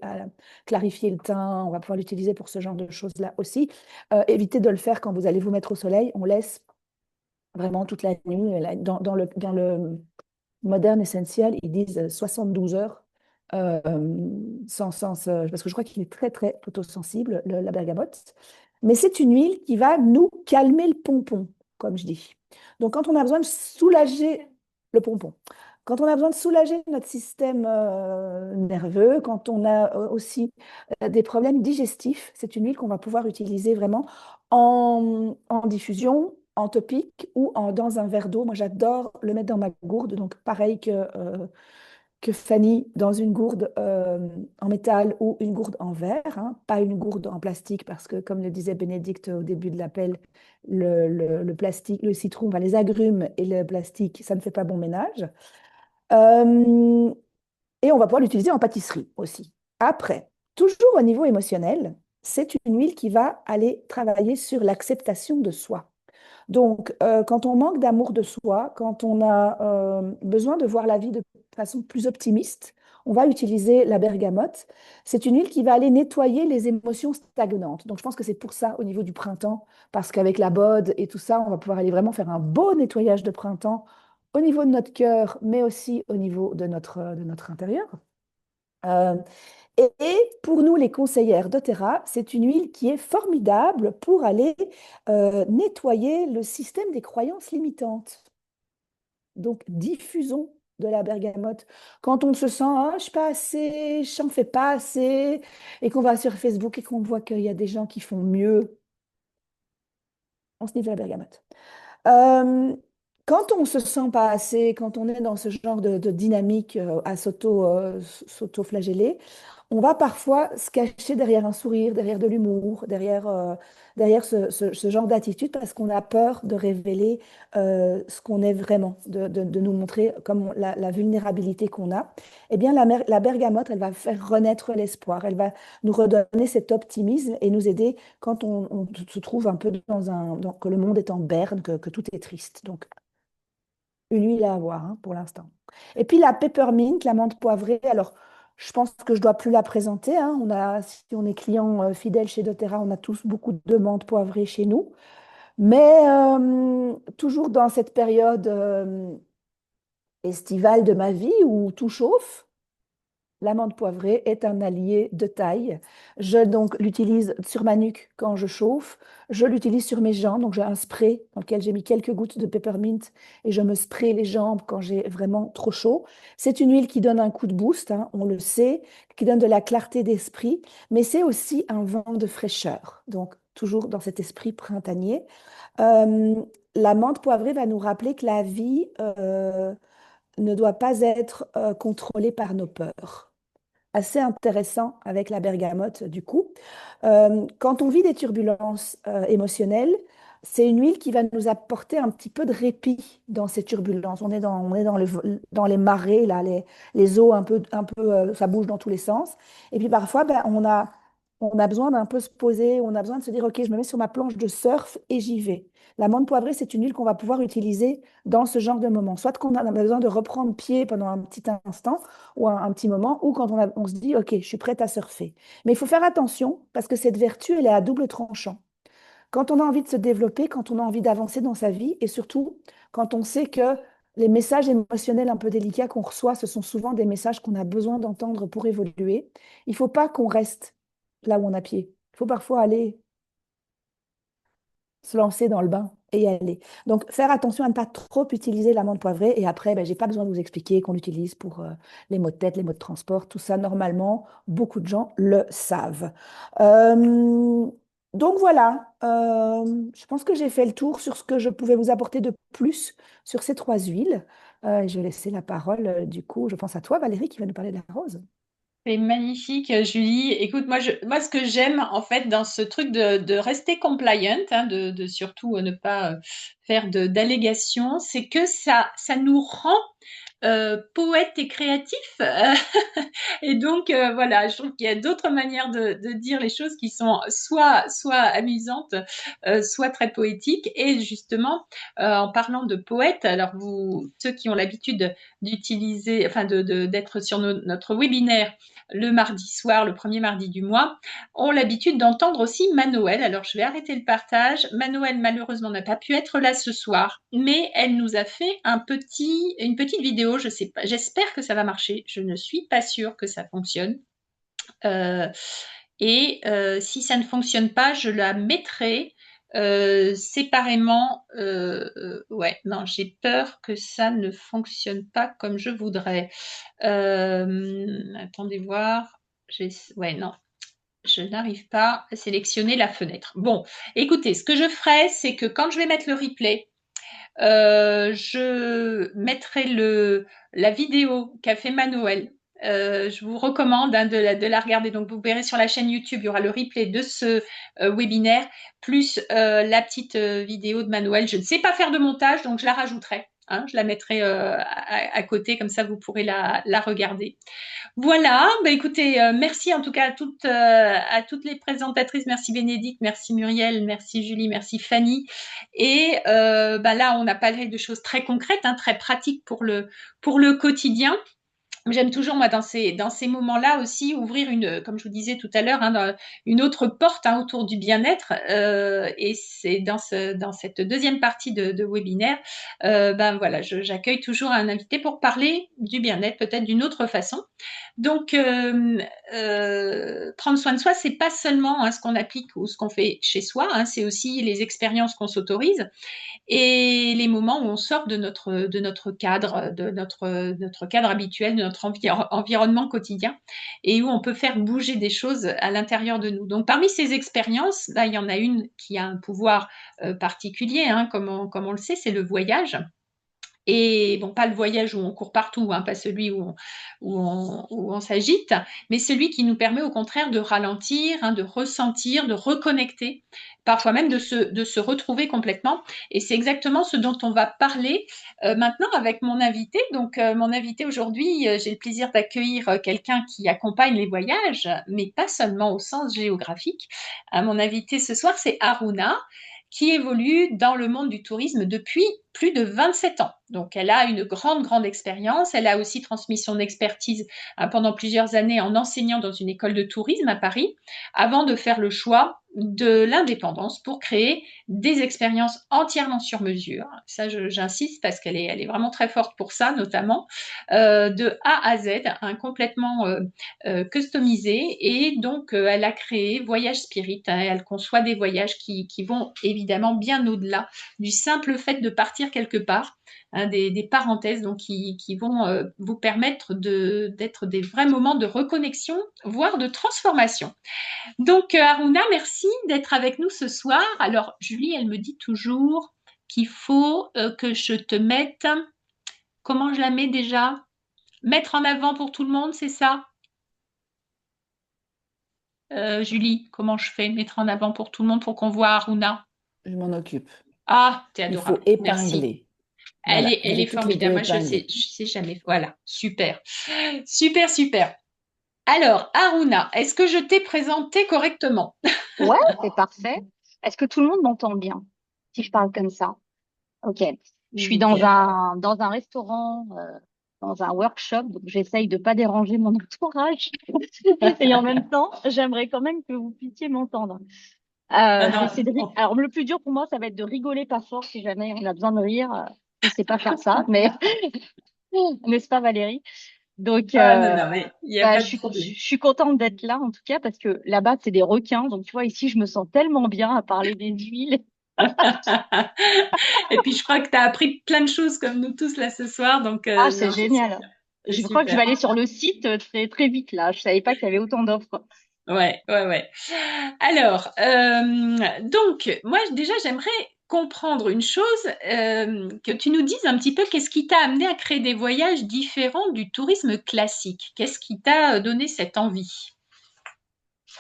à clarifier le teint, on va pouvoir l'utiliser pour ce genre de choses-là aussi. Évitez de le faire quand vous allez vous mettre au soleil. On laisse vraiment toute la nuit. Dans le Modern Essentiel, ils disent 72 heures euh, parce que je crois qu'il est très, très photosensible, la bergamote. Mais c'est une huile qui va nous calmer le pompon, comme je dis. Donc, quand on a besoin de soulager le pompon, quand on a besoin de soulager notre système nerveux, quand on a aussi des problèmes digestifs, c'est une huile qu'on va pouvoir utiliser vraiment en diffusion, en topique ou dans un verre d'eau. Moi, j'adore le mettre dans ma gourde, donc pareil que Fanny, dans une gourde en métal ou une gourde en verre, hein, pas une gourde en plastique, parce que, comme le disait Bénédicte au début de l'appel, le plastique, le citron, enfin, les agrumes et le plastique, ça ne fait pas bon ménage. Euh, et on va pouvoir l'utiliser en pâtisserie aussi. Après, toujours au niveau émotionnel, c'est une huile qui va aller travailler sur l'acceptation de soi. Donc, quand on manque d'amour de soi, quand on a besoin de voir la vie de façon plus optimiste, on va utiliser la bergamote. C'est une huile qui va aller nettoyer les émotions stagnantes. Donc, je pense que c'est pour ça, au niveau du printemps, parce qu'avec la bode et tout ça, on va pouvoir aller vraiment faire un beau nettoyage de printemps au niveau de notre cœur, mais aussi au niveau de notre intérieur. Euh, et pour nous, les conseillères doTERRA, c'est une huile qui est formidable pour aller nettoyer le système des croyances limitantes. Donc, diffusons de la bergamote. Quand on se sent, ah, je ne suis pas assez, je n'en fais pas assez, et qu'on va sur Facebook et qu'on voit qu'il y a des gens qui font mieux, on se sniffe de la bergamote. Euh, Quand on se sent pas assez, quand on est dans ce genre de dynamique à s'auto-flageller, on va parfois se cacher derrière un sourire, derrière de l'humour, derrière ce genre d'attitude parce qu'on a peur de révéler ce qu'on est vraiment, de nous montrer comme la vulnérabilité qu'on a. Eh bien, la bergamote, elle va faire renaître l'espoir, elle va nous redonner cet optimisme et nous aider quand on se trouve un peu que le monde est en berne, que tout est triste. Donc, une huile à avoir hein, pour l'instant. Et puis la peppermint, la menthe poivrée, alors je pense que je dois plus la présenter. Hein. Si on est client fidèle chez doTERRA, on a tous beaucoup de menthe poivrée chez nous. Mais toujours dans cette période estivale de ma vie où tout chauffe, l'amande poivrée est un allié de taille. Je donc l'utilise sur ma nuque quand je chauffe. Je l'utilise sur mes jambes. Donc j'ai un spray dans lequel j'ai mis quelques gouttes de peppermint et je me spray les jambes quand j'ai vraiment trop chaud. C'est une huile qui donne un coup de boost, hein, on le sait, qui donne de la clarté d'esprit, mais c'est aussi un vent de fraîcheur. Donc toujours dans cet esprit printanier. Euh, la menthe poivrée va nous rappeler que la vie ne doit pas être contrôlée par nos peurs. Assez intéressant avec la bergamote, du coup. Quand on vit des turbulences émotionnelles, c'est une huile qui va nous apporter un petit peu de répit dans ces turbulences. On est dans les marées, là, les eaux ça bouge dans tous les sens. Et puis parfois, ben, on a besoin d'un peu se poser, on a besoin de se dire, OK, je me mets sur ma planche de surf et j'y vais. L'amande poivrée, c'est une huile qu'on va pouvoir utiliser dans ce genre de moment. Soit qu'on a besoin de reprendre pied pendant un petit instant ou un petit moment, ou quand on se dit, OK, je suis prête à surfer. Mais il faut faire attention parce que cette vertu, elle est à double tranchant. Quand on a envie de se développer, quand on a envie d'avancer dans sa vie et surtout quand on sait que les messages émotionnels un peu délicats qu'on reçoit, ce sont souvent des messages qu'on a besoin d'entendre pour évoluer, il ne faut pas qu'on reste là où on a pied. Il faut parfois aller se lancer dans le bain et y aller. Donc, faire attention à ne pas trop utiliser l'amande poivrée. Et après, ben, je n'ai pas besoin de vous expliquer qu'on l'utilise pour les maux de tête, les maux de transport, tout ça. Normalement, beaucoup de gens le savent. Euh, donc voilà, je pense que j'ai fait le tour sur ce que je pouvais vous apporter de plus sur ces trois huiles. Je vais laisser la parole, du coup, je pense à toi, Valérie, qui va nous parler de la rose. C'est magnifique, Julie. Écoute, moi, ce que j'aime en fait dans ce truc de rester compliant, hein, de surtout ne pas faire d'allégations, c'est que ça nous rend poète et créatif. Et donc, voilà, je trouve qu'il y a d'autres manières de dire les choses qui sont soit amusantes, soit très poétiques. Et justement, en parlant de poète, alors ceux qui ont l'habitude d'utiliser, enfin d'être sur notre webinaire le mardi soir, le premier mardi du mois, ont l'habitude d'entendre aussi Manoël. Alors, je vais arrêter le partage. Manoël, malheureusement, n'a pas pu être là ce soir, mais elle nous a fait une petite vidéo. Je sais pas, j'espère que ça va marcher. Je ne suis pas sûre que ça fonctionne. Euh, si ça ne fonctionne pas, je la mettrai séparément. Ouais, non, j'ai peur que ça ne fonctionne pas comme je voudrais. Attendez voir. Ouais, non, je n'arrive pas à sélectionner la fenêtre. Bon, écoutez, ce que je ferai, c'est que quand je vais mettre le replay, je mettrai la vidéo qu'a fait Manoël. Je vous recommande, hein, de la regarder. Donc, vous verrez sur la chaîne YouTube, il y aura le replay de ce webinaire, plus la petite vidéo de Manoël. Je ne sais pas faire de montage, donc je la rajouterai. Hein, je la mettrai à côté, comme ça vous pourrez la regarder. Voilà, bah écoutez, merci en tout cas à toutes les présentatrices. Merci Bénédicte, merci Muriel, merci Julie, merci Fanny. Et bah là, on a parlé de choses très concrètes, hein, très pratiques pour le quotidien. J'aime toujours, moi, dans ces moments-là aussi, ouvrir comme je vous disais tout à l'heure, hein, une autre porte, hein, autour du bien-être. Et c'est dans cette deuxième partie de webinaire, ben voilà, j'accueille toujours un invité pour parler du bien-être, peut-être d'une autre façon. Donc, prendre soin de soi, c'est pas seulement, hein, ce qu'on applique ou ce qu'on fait chez soi, hein, c'est aussi les expériences qu'on s'autorise et les moments où on sort de notre cadre, notre cadre habituel, de notre environnement quotidien, et où on peut faire bouger des choses à l'intérieur de nous. Donc, parmi ces expériences, là, il y en a une qui a un pouvoir particulier, hein, comme on le sait, c'est le voyage. Et bon, pas le voyage où on court partout, hein, pas celui où on s'agite, mais celui qui nous permet au contraire de ralentir, hein, de ressentir, de reconnecter, parfois même de se retrouver complètement. Et c'est exactement ce dont on va parler maintenant avec mon invité. Donc, mon invité aujourd'hui, j'ai le plaisir d'accueillir quelqu'un qui accompagne les voyages, mais pas seulement au sens géographique. Mon invité ce soir, c'est Aruna, qui évolue dans le monde du tourisme depuis plus de 27 ans. Donc, elle a une grande expérience. Elle a aussi transmis son expertise pendant plusieurs années en enseignant dans une école de tourisme à Paris, avant de faire le choix de l'indépendance pour créer des expériences entièrement sur mesure. Ça, j'insiste parce qu'elle est vraiment très forte pour ça, notamment de A à Z, hein, complètement customisé. Et donc, elle a créé Voyage Spirit. Hein, elle conçoit des voyages qui vont évidemment bien au-delà du simple fait de partir quelque part. Hein, des parenthèses donc, qui vont vous permettre d'être des vrais moments de reconnexion, voire de transformation. Donc, Aruna, merci d'être avec nous ce soir. Alors, Julie, elle me dit toujours qu'il faut que je te mette... Comment je la mets déjà? Mettre en avant pour tout le monde, c'est ça? Julie, comment je fais? Mettre en avant pour tout le monde pour qu'on voit Aruna. Je m'en occupe. Ah, t'es Il faut adorable. Merci. épingler. Voilà, Elle est j'ai toutes les deux formidable. Moi, épinglées. je sais jamais. Voilà, super. Super, super. Alors, Aruna, est-ce que je t'ai présenté correctement? Ouais, c'est parfait. Est-ce que tout le monde m'entend bien si je parle comme ça? Ok. Je suis Nickel. dans un restaurant, dans un workshop, donc j'essaye de pas déranger mon entourage. Et en même temps, j'aimerais quand même que vous puissiez m'entendre. Non, Je vais non, essayer de Alors, le plus dur pour moi, ça va être de rigoler pas fort si jamais on a besoin de rire. Je sais pas faire ça, mais n'est-ce pas, Valérie? Donc, non, mais il n'y a bah, pas de problème. je suis contente d'être là, en tout cas, parce que là-bas, c'est des requins. Donc, tu vois, ici, je me sens tellement bien à parler des huiles. Et puis, je crois que tu as appris plein de choses comme nous tous là ce soir. Donc, Ah, c'est non, c'est génial. super. C'est Je crois que je super. vais aller sur le site très, très vite, là. Je savais pas qu'il y avait autant d'offres. Ouais, ouais, ouais. Alors, donc, moi, déjà, j'aimerais comprendre une chose, que tu nous dises un petit peu qu'est-ce qui t'a amené à créer des voyages différents du tourisme classique? Qu'est-ce qui t'a donné cette envie?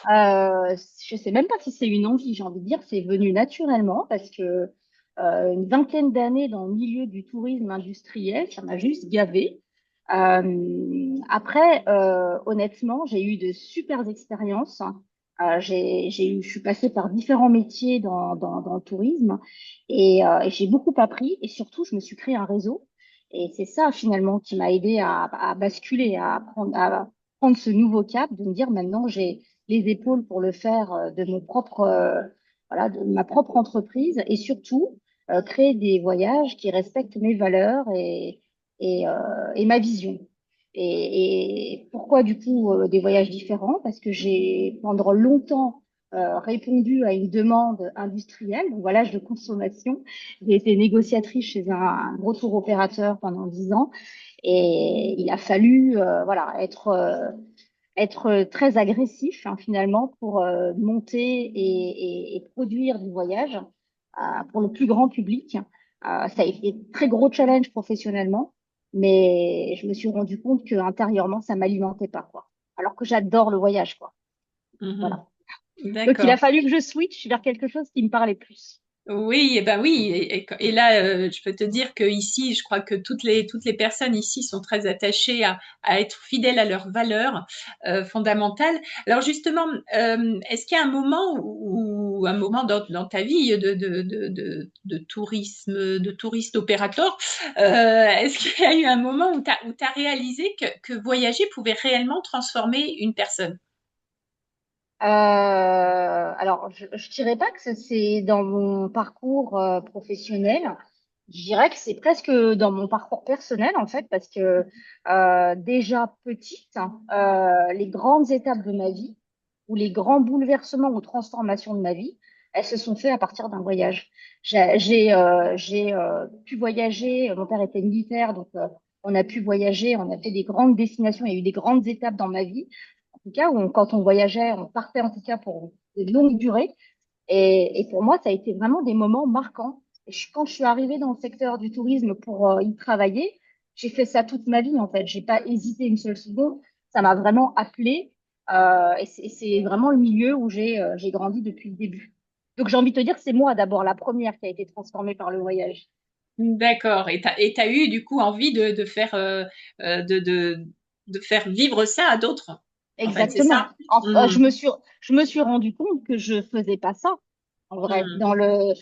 Je sais même pas si c'est une envie, j'ai envie de dire, c'est venu naturellement parce que une vingtaine d'années dans le milieu du tourisme industriel, ça m'a juste gavé. Après, honnêtement, j'ai eu de super expériences. Je suis passée par différents métiers dans le tourisme et j'ai beaucoup appris et surtout, je me suis créé un réseau. Et c'est ça finalement qui m'a aidé à basculer, à prendre ce nouveau cap, de me dire maintenant j'ai les épaules pour le faire de mon propre, voilà, de ma propre entreprise et surtout créer des voyages qui respectent mes valeurs et ma vision. Et pourquoi du coup des voyages différents? Parce que j'ai pendant longtemps répondu à une demande industrielle, donc voyage de consommation. J'ai été négociatrice chez un gros tour opérateur pendant 10 ans et il a fallu voilà, être très agressif finalement pour monter et produire du voyage pour le plus grand public. Ça a été un très gros challenge professionnellement, mais je me suis rendu compte que intérieurement ça m'alimentait pas quoi. Alors que j'adore le voyage quoi. Mhm. Voilà. Donc il a D'accord. fallu que je switch vers quelque chose qui me parlait plus. Oui, et ben oui, et là, je peux te dire que ici, je crois que toutes les personnes ici sont très attachées à être fidèles à leurs valeurs fondamentales. Alors justement, est-ce qu'il y a un moment ou un moment dans ta vie de tourisme, de touriste opérateur, est-ce qu'il y a eu un moment où où t'as réalisé que voyager pouvait réellement transformer une personne? Alors, je dirais pas que c'est dans mon parcours professionnel. Je dirais que c'est presque dans mon parcours personnel, en fait, parce que déjà petite, les grandes étapes de ma vie ou les grands bouleversements ou transformations de ma vie, elles se sont faites à partir d'un voyage. J'ai pu voyager. Mon père était militaire, donc on a pu voyager. On a fait des grandes destinations. Il y a eu des grandes étapes dans ma vie en tout cas, où quand on voyageait, on partait en tout cas pour de longues durées. Et pour moi, ça a été vraiment des moments marquants. Quand je suis arrivée dans le secteur du tourisme pour y travailler, j'ai fait ça toute ma vie en fait. J'ai pas hésité une seule seconde. Ça m'a vraiment appelée. Et c'est vraiment le milieu où j'ai grandi depuis le début. Donc j'ai envie de te dire que c'est moi d'abord la première qui a été transformée par le voyage. D'accord. Et t'as eu du coup envie de faire euh, de, de, de faire vivre ça à d'autres. En fait, c'est Exactement. ça? Hmm, Je me suis rendu compte que je faisais pas ça, en vrai. hmm.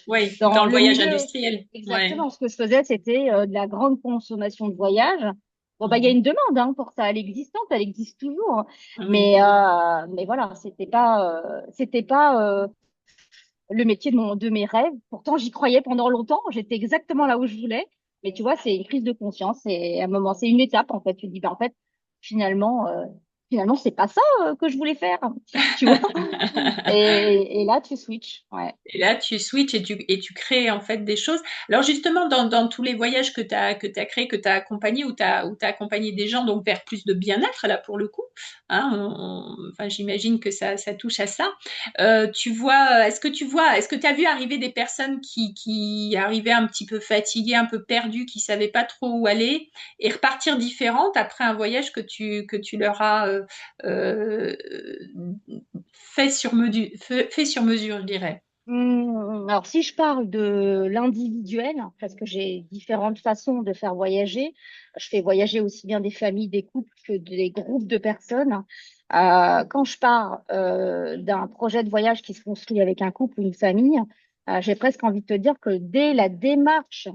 Oui, Dans dans le le voyage milieu, industriel. Ouais. exactement. Ce que je faisais, c'était de la grande consommation de voyage. Bon, bah, il y a Mhm. une demande, hein, pour ça. Elle existante, elle existe toujours. Oui. Mais voilà, c'était pas le métier de mes rêves. Pourtant, j'y croyais pendant longtemps. J'étais exactement là où je voulais. Mais tu vois, c'est une prise de conscience. Et à un moment, c'est une étape, en fait. Tu te dis, bah, en fait, finalement, finalement, c'est pas ça que je voulais faire. Tu vois? Et là, tu switches. Ouais. Et là, tu switches et tu crées en fait des choses. Alors justement, dans tous les voyages que t'as créés, que tu as accompagnés, où t'as accompagné des gens donc vers plus de bien-être, là pour le coup, hein, enfin, j'imagine que ça touche à ça. Tu vois, est-ce que tu as vu arriver des personnes qui arrivaient un petit peu fatiguées, un peu perdues, qui savaient pas trop où aller et repartir différentes après un voyage que tu leur as euh, fait sur mesure, je dirais. Alors, si je parle de l'individuel, parce que j'ai différentes façons de faire voyager, je fais voyager aussi bien des familles, des couples que des groupes de personnes. Quand je pars d'un projet de voyage qui se construit avec un couple ou une famille, j'ai presque envie de te dire que dès la démarche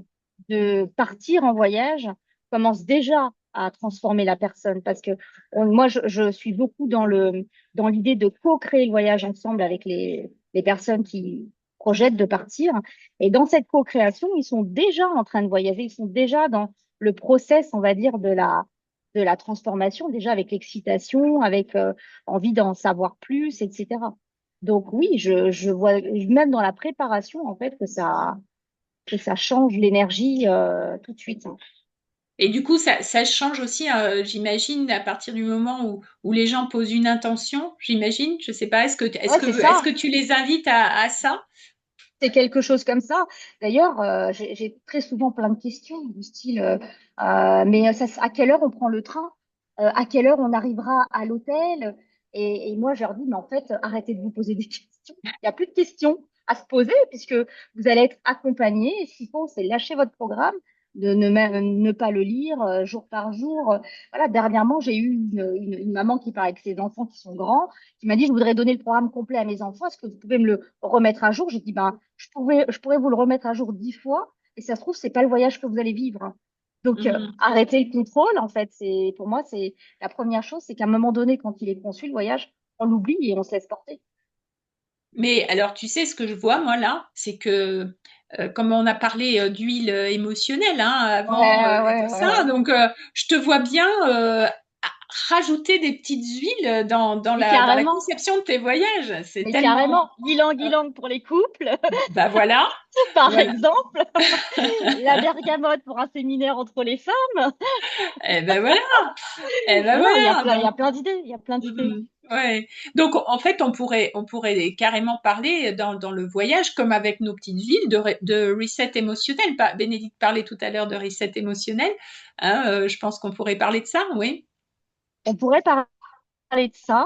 de partir en voyage, commence déjà à transformer la personne. Parce que moi, je suis beaucoup dans l'idée de co-créer le voyage ensemble avec les personnes qui projettent de partir. Et dans cette co-création, ils sont déjà en train de voyager, ils sont déjà dans le process, on va dire, de la transformation, déjà avec l'excitation, avec envie d'en savoir plus, etc. Donc oui, je vois même dans la préparation, en fait, que ça change l'énergie tout de suite. Et du coup, ça change aussi, j'imagine, à partir du moment où les gens posent une intention, j'imagine. Je sais pas, Ouais, c'est est-ce ça. que tu les invites à ça? C'est quelque chose comme ça. D'ailleurs, j'ai très souvent plein de questions du style, mais ça, à quelle heure on prend le train? À quelle heure on arrivera à l'hôtel? Et moi, je leur dis, mais en fait, arrêtez de vous poser des questions. Il n'y a plus de questions à se poser puisque vous allez être accompagné. Et ce qu'il faut, c'est lâcher votre programme, de ne pas le lire jour par jour. Voilà, dernièrement, j'ai eu une maman qui parle avec ses enfants qui sont grands, qui m'a dit, je voudrais donner le programme complet à mes enfants. Est-ce que vous pouvez me le remettre à jour? J'ai dit, ben, je pourrais vous le remettre à jour 10 fois, et ça se trouve, c'est pas le voyage que vous allez vivre. Donc, Mhm. arrêtez le contrôle, en fait. Pour moi, c'est la première chose, c'est qu'à un moment donné, quand il est conçu, le voyage, on l'oublie et on se laisse porter. Mais alors, tu sais, ce que je vois, moi, là, c'est que, comme on a parlé d'huile émotionnelle hein, Ouais, avant et ouais, tout ouais, ça, ouais. donc je te vois bien rajouter des petites huiles Mais dans la carrément, conception de tes voyages. C'est mais tellement... carrément. Ylang euh, ylang pour les couples, bah voilà, par voilà. exemple. La bergamote pour un séminaire entre les femmes. Et ben voilà, et ben Non, non, voilà. il y Donc, a plein d'idées, il y a plein d'idées. ouais. Donc, en fait, on pourrait carrément parler dans le voyage, comme avec nos petites villes, de reset émotionnel. Bénédicte parlait tout à l'heure de reset émotionnel. Hein, je pense qu'on pourrait parler de ça, oui. On pourrait parler de ça.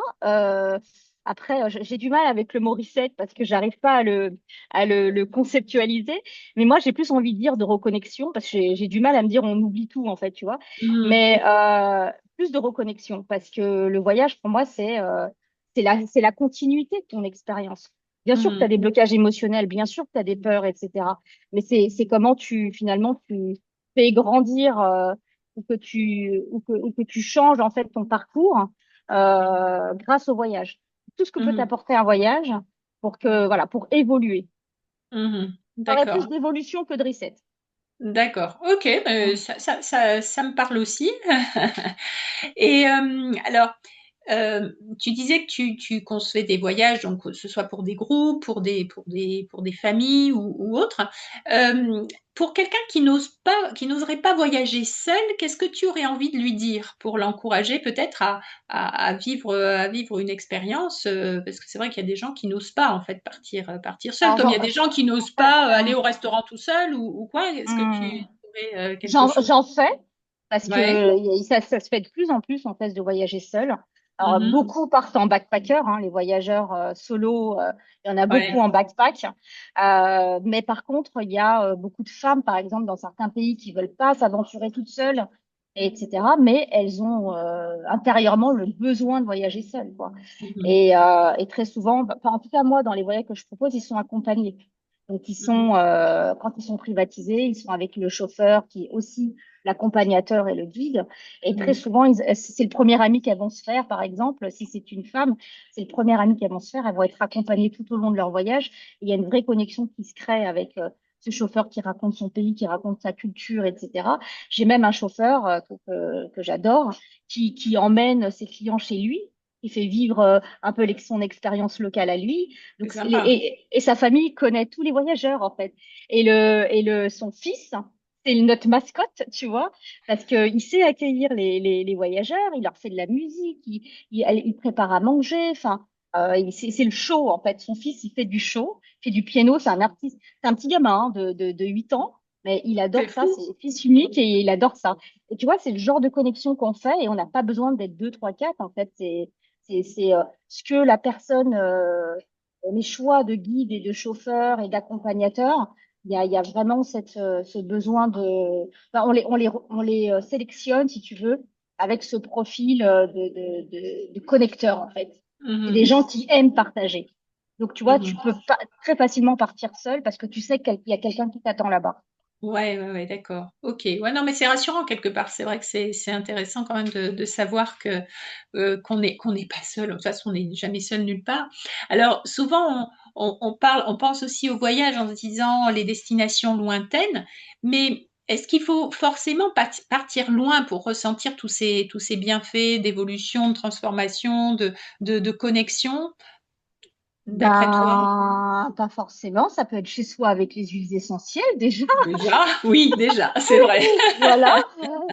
Après, j'ai du mal avec le mot reset parce que j'arrive pas le conceptualiser. Mais moi, j'ai plus envie de dire de reconnexion parce que j'ai du mal à me dire on oublie tout, en fait, tu vois. Mhm. Mais plus de reconnexion parce que le voyage, pour moi, c'est la continuité de ton expérience. Bien sûr que tu as Mhm. des blocages émotionnels, bien sûr que tu as des peurs, etc. Mais c'est comment finalement, tu fais grandir ou que tu changes, en fait, ton parcours grâce au voyage. Tout ce que peut Mhm. t'apporter un voyage pour évoluer. Mhm. Il y aurait plus D'accord. d'évolution que de reset. D'accord. Ok, Mm. ça me parle aussi. Et alors, tu disais que tu concevais des voyages, donc que ce soit pour des groupes, pour des familles ou autres. Euh, pour quelqu'un qui n'oserait pas voyager seul, qu'est-ce que tu aurais envie de lui dire pour l'encourager peut-être à vivre une expérience, parce que c'est vrai qu'il y a des gens qui n'osent pas en fait partir seul, Alors, comme il y a des gens qui n'osent pas aller mm, au restaurant tout seul ou quoi. Est-ce que tu mm. aurais quelque chose? J'en fais parce Ouais. que ça se fait de plus en plus en fait de voyager seul. Alors Mhm. beaucoup partent en backpacker, hein, les voyageurs solo, il y en a beaucoup Ouais. en backpack. Mais par contre, il y a beaucoup de femmes, par exemple, dans certains pays qui veulent pas s'aventurer toutes seules, etc. Mais elles ont intérieurement le besoin de voyager seules, quoi. Mhm. Et très souvent, enfin, en tout cas moi, dans les voyages que je propose, ils sont accompagnés. Donc, Mhm. quand ils sont privatisés, ils sont avec le chauffeur qui est aussi l'accompagnateur et le guide. Et très Mhm. souvent, c'est le premier ami qu'elles vont se faire, par exemple. Si c'est une femme, c'est le premier ami qu'elles vont se faire. Elles vont être accompagnées tout au long de leur voyage. Et il y a une vraie connexion qui se crée avec ce chauffeur qui raconte son pays, qui raconte sa culture, etc. J'ai même un chauffeur que j'adore qui emmène ses clients chez lui, qui fait vivre un peu son expérience locale à lui. C'est Donc, sympa. et sa famille connaît tous les voyageurs, en fait. Son fils, c'est notre mascotte, tu vois, parce qu'il sait accueillir les voyageurs, il leur fait de la musique, il prépare à manger, enfin, c'est le show, en fait. Son fils, il fait du show, il fait du piano, c'est un artiste, c'est un petit gamin hein, de 8 ans, mais il C'est adore ça, fou. c'est fils unique et il adore ça. Et tu vois, c'est le genre de connexion qu'on fait et on n'a pas besoin d'être deux, trois, quatre, en fait. C'est ce que la personne mes choix de guide et de chauffeur et d'accompagnateur, il y a vraiment ce besoin de... Enfin, on les sélectionne, si tu veux, avec ce profil de connecteur, en fait. C'est Mhm, des gens qui aiment partager. Donc, tu vois, tu mhm. peux pas très facilement partir seul parce que tu sais qu'il y a quelqu'un qui t'attend là-bas. Ouais, ouais, ouais, d'accord. Ok. Ouais, non, mais c'est rassurant quelque part. C'est vrai que c'est intéressant quand même de savoir que qu'on n'est pas seul. De toute façon, on n'est jamais seul nulle part. Alors souvent on parle, on pense aussi au voyage en se disant les destinations lointaines, mais est-ce qu'il faut forcément partir loin pour ressentir tous ces bienfaits d'évolution, de transformation, de connexion, d'après toi? Ben, pas forcément. Ça peut être chez soi avec les huiles essentielles déjà. Déjà? Oui, déjà, c'est vrai. Voilà.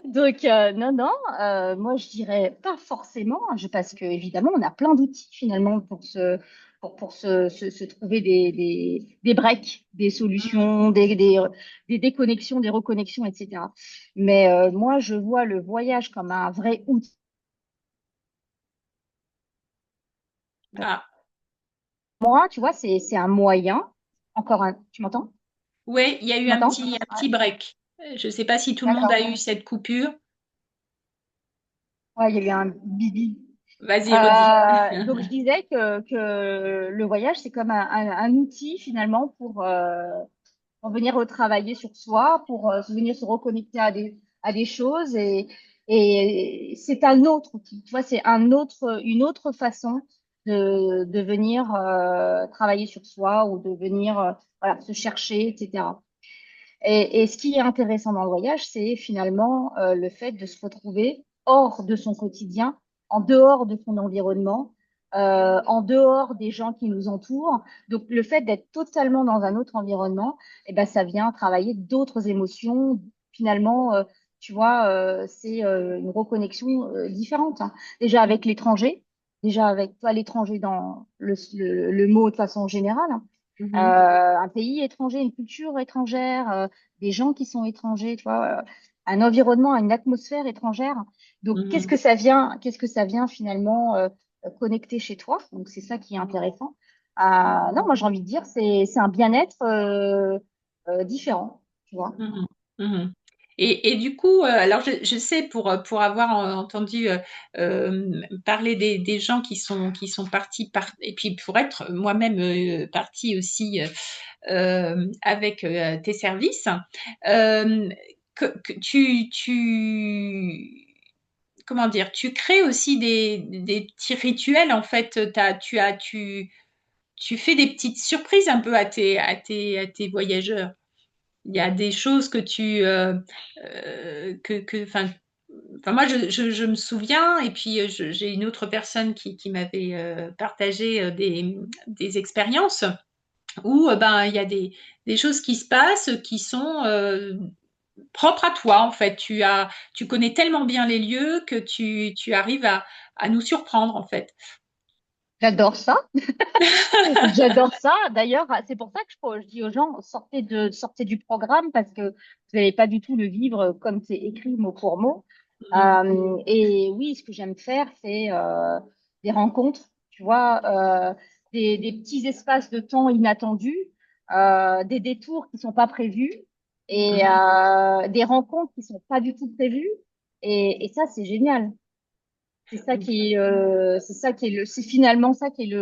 Donc, non, non, moi je dirais pas forcément, parce que évidemment, on a plein d'outils finalement pour se trouver des breaks, des solutions, des déconnexions, des reconnexions, etc. Mais moi, je vois le voyage comme un vrai outil. Pour Ah. moi, tu vois, c'est un moyen. Encore un, tu m'entends? Ouais, il y a eu Tu m'entends? un Ouais, petit break. Je ne sais pas si tout le monde d'accord. a eu cette coupure. Ouais, il y a eu un bibi. Vas-y, redis. Donc, je disais que le voyage, c'est comme un outil finalement pour venir retravailler sur soi, pour venir se reconnecter à des choses. Et c'est un autre outil, tu vois, c'est une autre façon de venir travailler sur soi ou de venir voilà, se chercher, etc. Et ce qui est intéressant dans le voyage, c'est finalement le fait de se retrouver hors de son quotidien, en dehors de son environnement, en dehors des gens qui nous entourent. Donc, le fait d'être totalement dans un autre environnement, eh ben, ça vient travailler d'autres émotions. Finalement, tu vois, c'est une reconnexion différente, hein. Déjà avec l'étranger, déjà avec toi, l'étranger dans le mot de façon générale, hein. Mhm, Un pays étranger, une culture étrangère, des gens qui sont étrangers, tu vois, un environnement, une atmosphère étrangère. Donc, mhm, qu'est-ce que ça vient finalement connecter chez toi? Donc, c'est ça qui est intéressant. Non, moi, j'ai envie de dire, c'est un bien-être différent, tu vois. mhm, mhm. Et du coup, alors je sais pour avoir entendu parler des gens qui sont partis et puis pour être moi-même partie aussi avec tes services, euh, que comment dire, tu crées aussi des petits rituels en fait. Tu fais des petites surprises un peu à tes voyageurs. Il y a des choses que enfin, moi, je me souviens, et puis j'ai une autre personne qui m'avait partagé des expériences où ben, il y a des choses qui se passent qui sont propres à toi, en fait. Tu connais tellement bien les lieux que tu arrives à nous surprendre, en fait. J'adore ça. J'adore ça. D'ailleurs, c'est pour ça que je dis aux gens, sortez du programme parce que vous n'allez pas du tout le vivre comme c'est écrit mot pour mot. Mhm, Et oui, ce que j'aime faire, c'est des rencontres, tu vois, des petits espaces de temps inattendus, des détours qui sont pas prévus et mhm, des rencontres qui sont pas du tout prévues. Et ça, c'est génial. C'est ça qui est c'est finalement ça qui est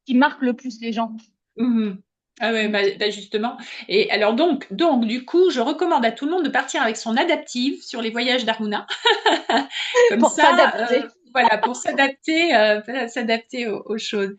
qui marque le plus les gens. mhm. Ah ouais, Mm. bah justement. Et alors donc, du coup, je recommande à tout le monde de partir avec son adaptive sur les voyages d'Aruna. Comme Pour ça, s'adapter. voilà, pour s'adapter aux choses.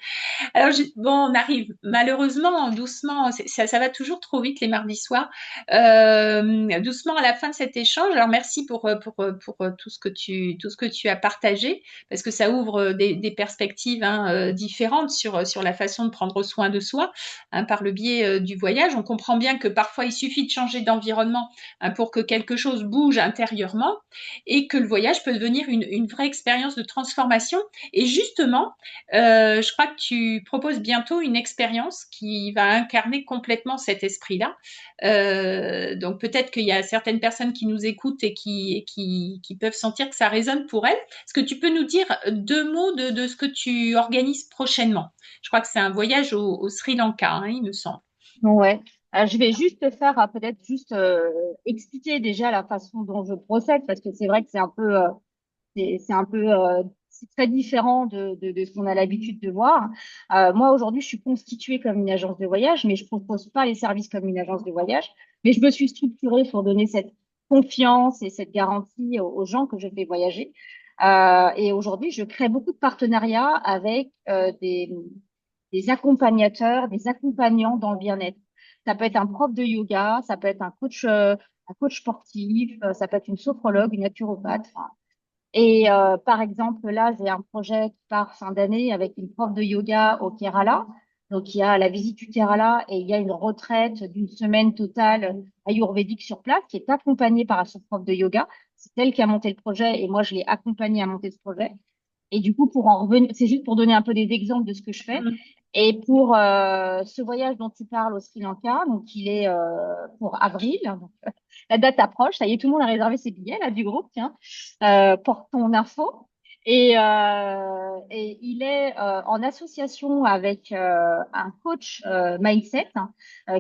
Alors, bon, on arrive malheureusement, doucement, ça va toujours trop vite les mardis soirs, doucement à la fin de cet échange. Alors, merci pour tout ce que tu as partagé, parce que ça ouvre des perspectives hein, différentes sur la façon de prendre soin de soi hein, par le biais du voyage. On comprend bien que parfois, il suffit de changer d'environnement hein, pour que quelque chose bouge intérieurement et que le voyage peut devenir une vraie expérience de transformation. Et justement, je crois que tu proposes bientôt une expérience qui va incarner complètement cet esprit-là. Donc peut-être qu'il y a certaines personnes qui nous écoutent et qui peuvent sentir que ça résonne pour elles. Est-ce que tu peux nous dire 2 mots de ce que tu organises prochainement? Je crois que c'est un voyage au Sri Lanka, hein, il me semble. Ouais. Je vais juste te faire peut-être juste expliquer déjà la façon dont je procède parce que c'est vrai que c'est un peu c'est très différent de ce qu'on a l'habitude de voir. Moi aujourd'hui, je suis constituée comme une agence de voyage, mais je propose pas les services comme une agence de voyage. Mais je me suis structurée pour donner cette confiance et cette garantie aux gens que je fais voyager. Et aujourd'hui, je crée beaucoup de partenariats avec des accompagnateurs, des accompagnants dans le bien-être. Ça peut être un prof de yoga, ça peut être un coach sportif, ça peut être une sophrologue, une naturopathe. Enfin, et par exemple, là, j'ai un projet qui part fin d'année avec une prof de yoga au Kerala. Donc, il y a la visite du Kerala et il y a une retraite d'une semaine totale ayurvédique sur place qui est accompagnée par ce prof de yoga. C'est elle qui a monté le projet et moi, je l'ai accompagnée à monter ce projet. Et du coup, pour en revenir, c'est juste pour donner un peu des exemples de ce que je fais. Et pour ce voyage dont tu parles au Sri Lanka, donc il est pour avril. Donc, la date approche. Ça y est, tout le monde a réservé ses billets là du groupe. Tiens, porte ton info. Et il est en association avec un coach mindset hein,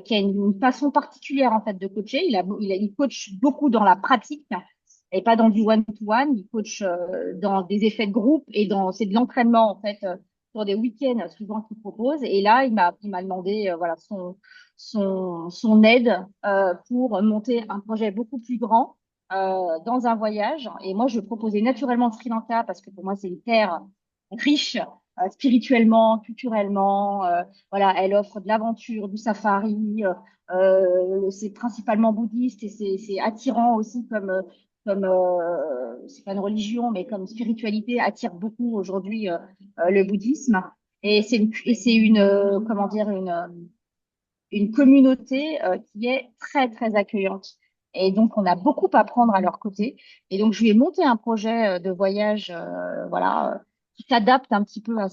qui a une façon particulière en fait de coacher. Il coach beaucoup dans la pratique et pas dans du one-to-one. Il coach dans des effets de groupe et c'est de l'entraînement en fait sur des week-ends suivant qu'il propose. Et là, il m'a demandé voilà son aide pour monter un projet beaucoup plus grand dans un voyage. Et moi, je proposais naturellement le Sri Lanka parce que pour moi, c'est une terre riche spirituellement, culturellement. Voilà, elle offre de l'aventure, du safari. C'est principalement bouddhiste et c'est attirant aussi comme c'est pas une religion, mais comme spiritualité attire beaucoup aujourd'hui le bouddhisme. Et c'est une comment dire, une communauté qui est très, très accueillante. Et donc, on a beaucoup à prendre à leur côté. Et donc, je lui ai monté un projet de voyage, voilà, qui s'adapte un petit peu à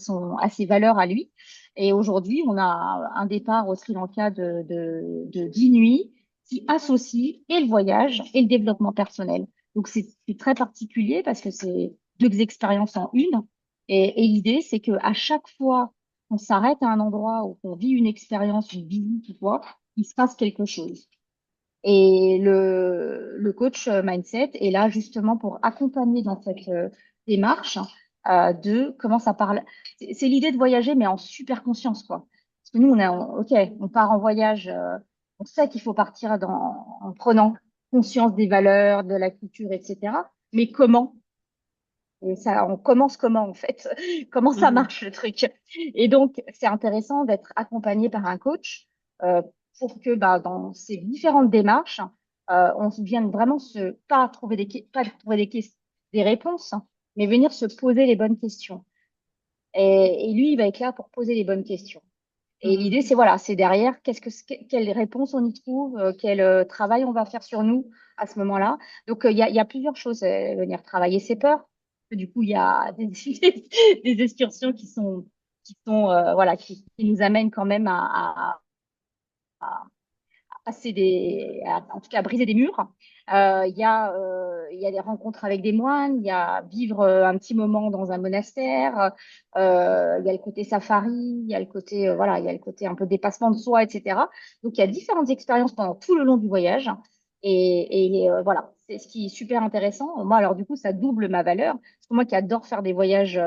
ses valeurs à lui. Et aujourd'hui, on a un départ au Sri Lanka de 10 nuits qui associe et le voyage et le développement personnel. Donc, c'est très particulier parce que c'est 2 expériences en une. Et l'idée, c'est que à chaque fois on s'arrête à un endroit où on vit une expérience, une visite ou quoi, il se passe quelque chose. Et le coach mindset est là justement pour accompagner dans cette démarche de comment ça parle. C'est l'idée de voyager, mais en super conscience, quoi. Parce que nous, ok, on part en voyage, on sait qu'il faut partir en prenant conscience des valeurs, de la culture, etc. Mais comment? Et ça, on commence comment en fait? Comment ça marche le truc? Et donc, c'est intéressant d'être accompagné par un coach pour que bah, dans ces différentes démarches, on vienne vraiment pas trouver des réponses, hein, mais venir se poser les bonnes questions. Et lui, il va être là pour poser les bonnes questions. Et l'idée, c'est voilà, c'est derrière, quelles réponses on y trouve, quel travail on va faire sur nous à ce moment-là. Donc, il y a plusieurs choses. Venir travailler ses peurs. Du coup, il y a des excursions voilà, qui nous amènent quand même à passer en tout cas, à briser des murs. Il y a des rencontres avec des moines, il y a vivre un petit moment dans un monastère, il y a le côté safari, il y a le côté, voilà, il y a le côté un peu dépassement de soi, etc. Donc, il y a différentes expériences pendant tout le long du voyage. Et voilà, c'est ce qui est super intéressant. Moi, alors, du coup, ça double ma valeur. Parce que moi qui adore faire des voyages,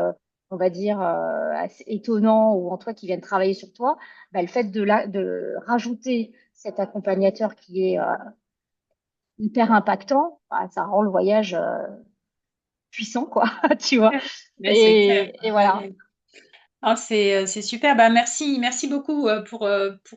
on va dire, assez étonnants ou en toi qui viennent travailler sur toi, bah, le fait de rajouter cet accompagnateur qui est hyper impactant, bah, ça rend le voyage puissant, quoi, tu vois. Mais c'est clair. Et voilà. Ah, c'est super. Bah, merci beaucoup pour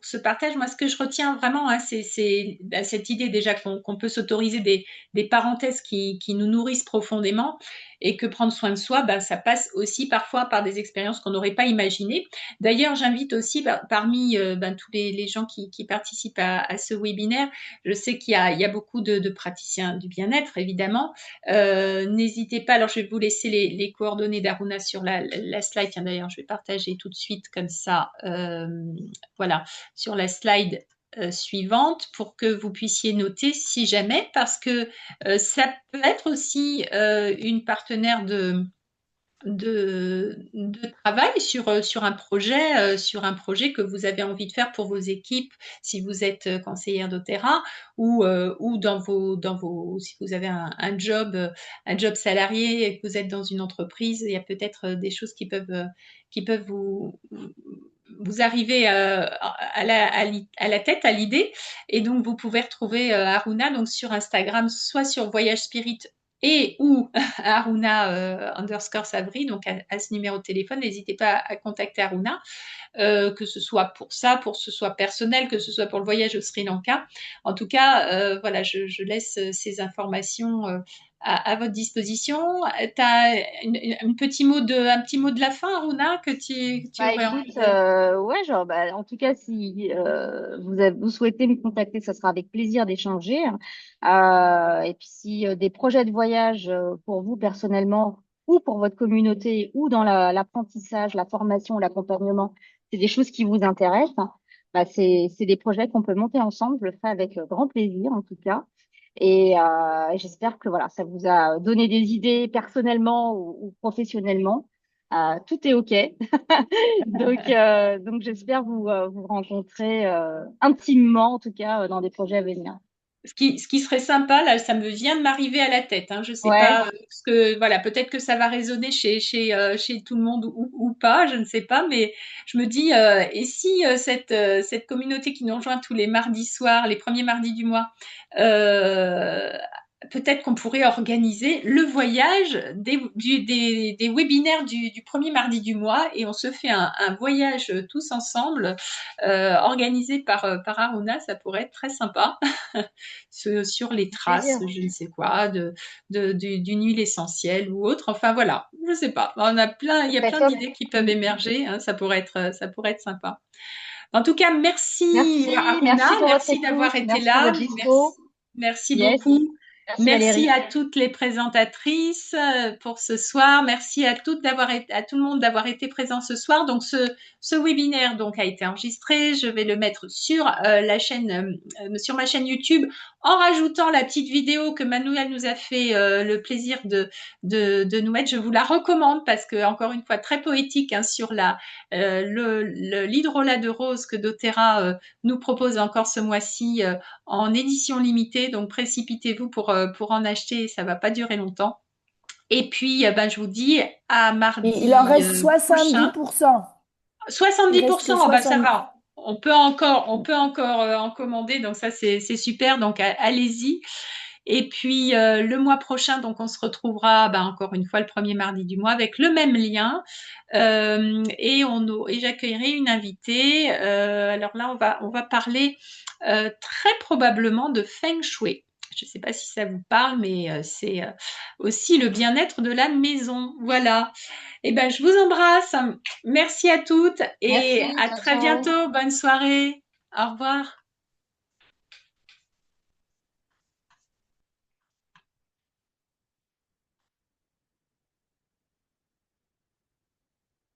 ce partage. Moi, ce que je retiens vraiment, hein, c'est bah, cette idée déjà qu'on peut s'autoriser des parenthèses qui nous nourrissent profondément et que prendre soin de soi, bah, ça passe aussi parfois par des expériences qu'on n'aurait pas imaginées. D'ailleurs, j'invite aussi parmi ben, tous les gens qui participent à ce webinaire, je sais qu'il y a beaucoup de praticiens du bien-être, évidemment. N'hésitez pas, alors je vais vous laisser les coordonnées d'Aruna sur la slide. Tiens, d'ailleurs, je vais partager tout de suite comme ça, voilà, sur la slide suivante pour que vous puissiez noter si jamais, parce que ça peut être aussi une partenaire de travail sur un projet que vous avez envie de faire pour vos équipes, si vous êtes conseillère doTERRA ou si vous avez un job salarié et que vous êtes dans une entreprise, il y a peut-être des choses qui peuvent vous arriver à la tête, à l'idée. Et donc, vous pouvez retrouver Aruna donc, sur Instagram, soit sur Voyage Spirit et ou Aruna underscore Savry, donc à ce numéro de téléphone. N'hésitez pas à contacter Aruna, que ce soit pour ça, pour que ce soit personnel, que ce soit pour le voyage au Sri Lanka. En tout cas, voilà, je laisse ces informations à votre disposition. Tu as un petit mot de la fin, Aruna, que tu Bah aurais écoute, envie de... ouais, genre, bah, en tout cas, si vous souhaitez me contacter, ça sera avec plaisir d'échanger. Et puis, si des projets de voyage pour vous personnellement ou pour votre communauté ou dans l'apprentissage, la formation, l'accompagnement, c'est des choses qui vous intéressent, bah, c'est des projets qu'on peut monter ensemble. Je le ferai avec grand plaisir, en tout cas. Et j'espère que voilà, ça vous a donné des idées personnellement ou professionnellement. Tout est OK. Donc j'espère vous rencontrer intimement, en tout cas, dans des projets à venir. Ce qui serait sympa, là, ça me vient de m'arriver à la tête. Hein, je sais Ouais, pas, parce que voilà, peut-être que ça va résonner chez tout le monde ou pas, je ne sais pas, mais je me dis, et si cette communauté qui nous rejoint tous les mardis soirs, les premiers mardis du mois, euh, peut-être qu'on pourrait organiser le voyage des webinaires du premier mardi du mois et on se fait un voyage tous ensemble, organisé par Aruna, ça pourrait être très sympa. Sur les traces, plaisir. je ne sais quoi, d'une huile essentielle ou autre. Enfin voilà, je ne sais pas. Il y a Bah, plein top. d'idées qui peuvent émerger. Hein, ça pourrait être sympa. En tout cas, merci Aruna, Merci pour votre merci écoute, d'avoir été merci pour là, votre dispo. merci Yes, beaucoup. merci Merci Valérie. à toutes les présentatrices pour ce soir. Merci à à tout le monde d'avoir été présent ce soir. Donc ce webinaire donc a été enregistré. Je vais le mettre sur sur ma chaîne YouTube en rajoutant la petite vidéo que Manuel nous a fait le plaisir de nous mettre. Je vous la recommande parce que encore une fois très poétique hein, sur l'hydrolat de rose que doTERRA nous propose encore ce mois-ci en édition limitée. Donc précipitez-vous pour en acheter, ça va pas durer longtemps. Et puis ben, je vous dis à Et il en mardi reste prochain. 70%. Il reste que 70%, oh, bah, ça 60. va. On peut encore en commander, donc ça c'est super. Donc allez-y. Et puis le mois prochain, donc on se retrouvera ben, encore une fois le premier mardi du mois avec le même lien et j'accueillerai une invitée. Alors là, on va parler très probablement de Feng Shui. Je ne sais pas si ça vous parle, mais c'est aussi le bien-être de la maison. Voilà. Eh ben, je vous embrasse. Merci à toutes et Merci, à ciao, très ciao. bientôt. Bonne soirée. Au revoir.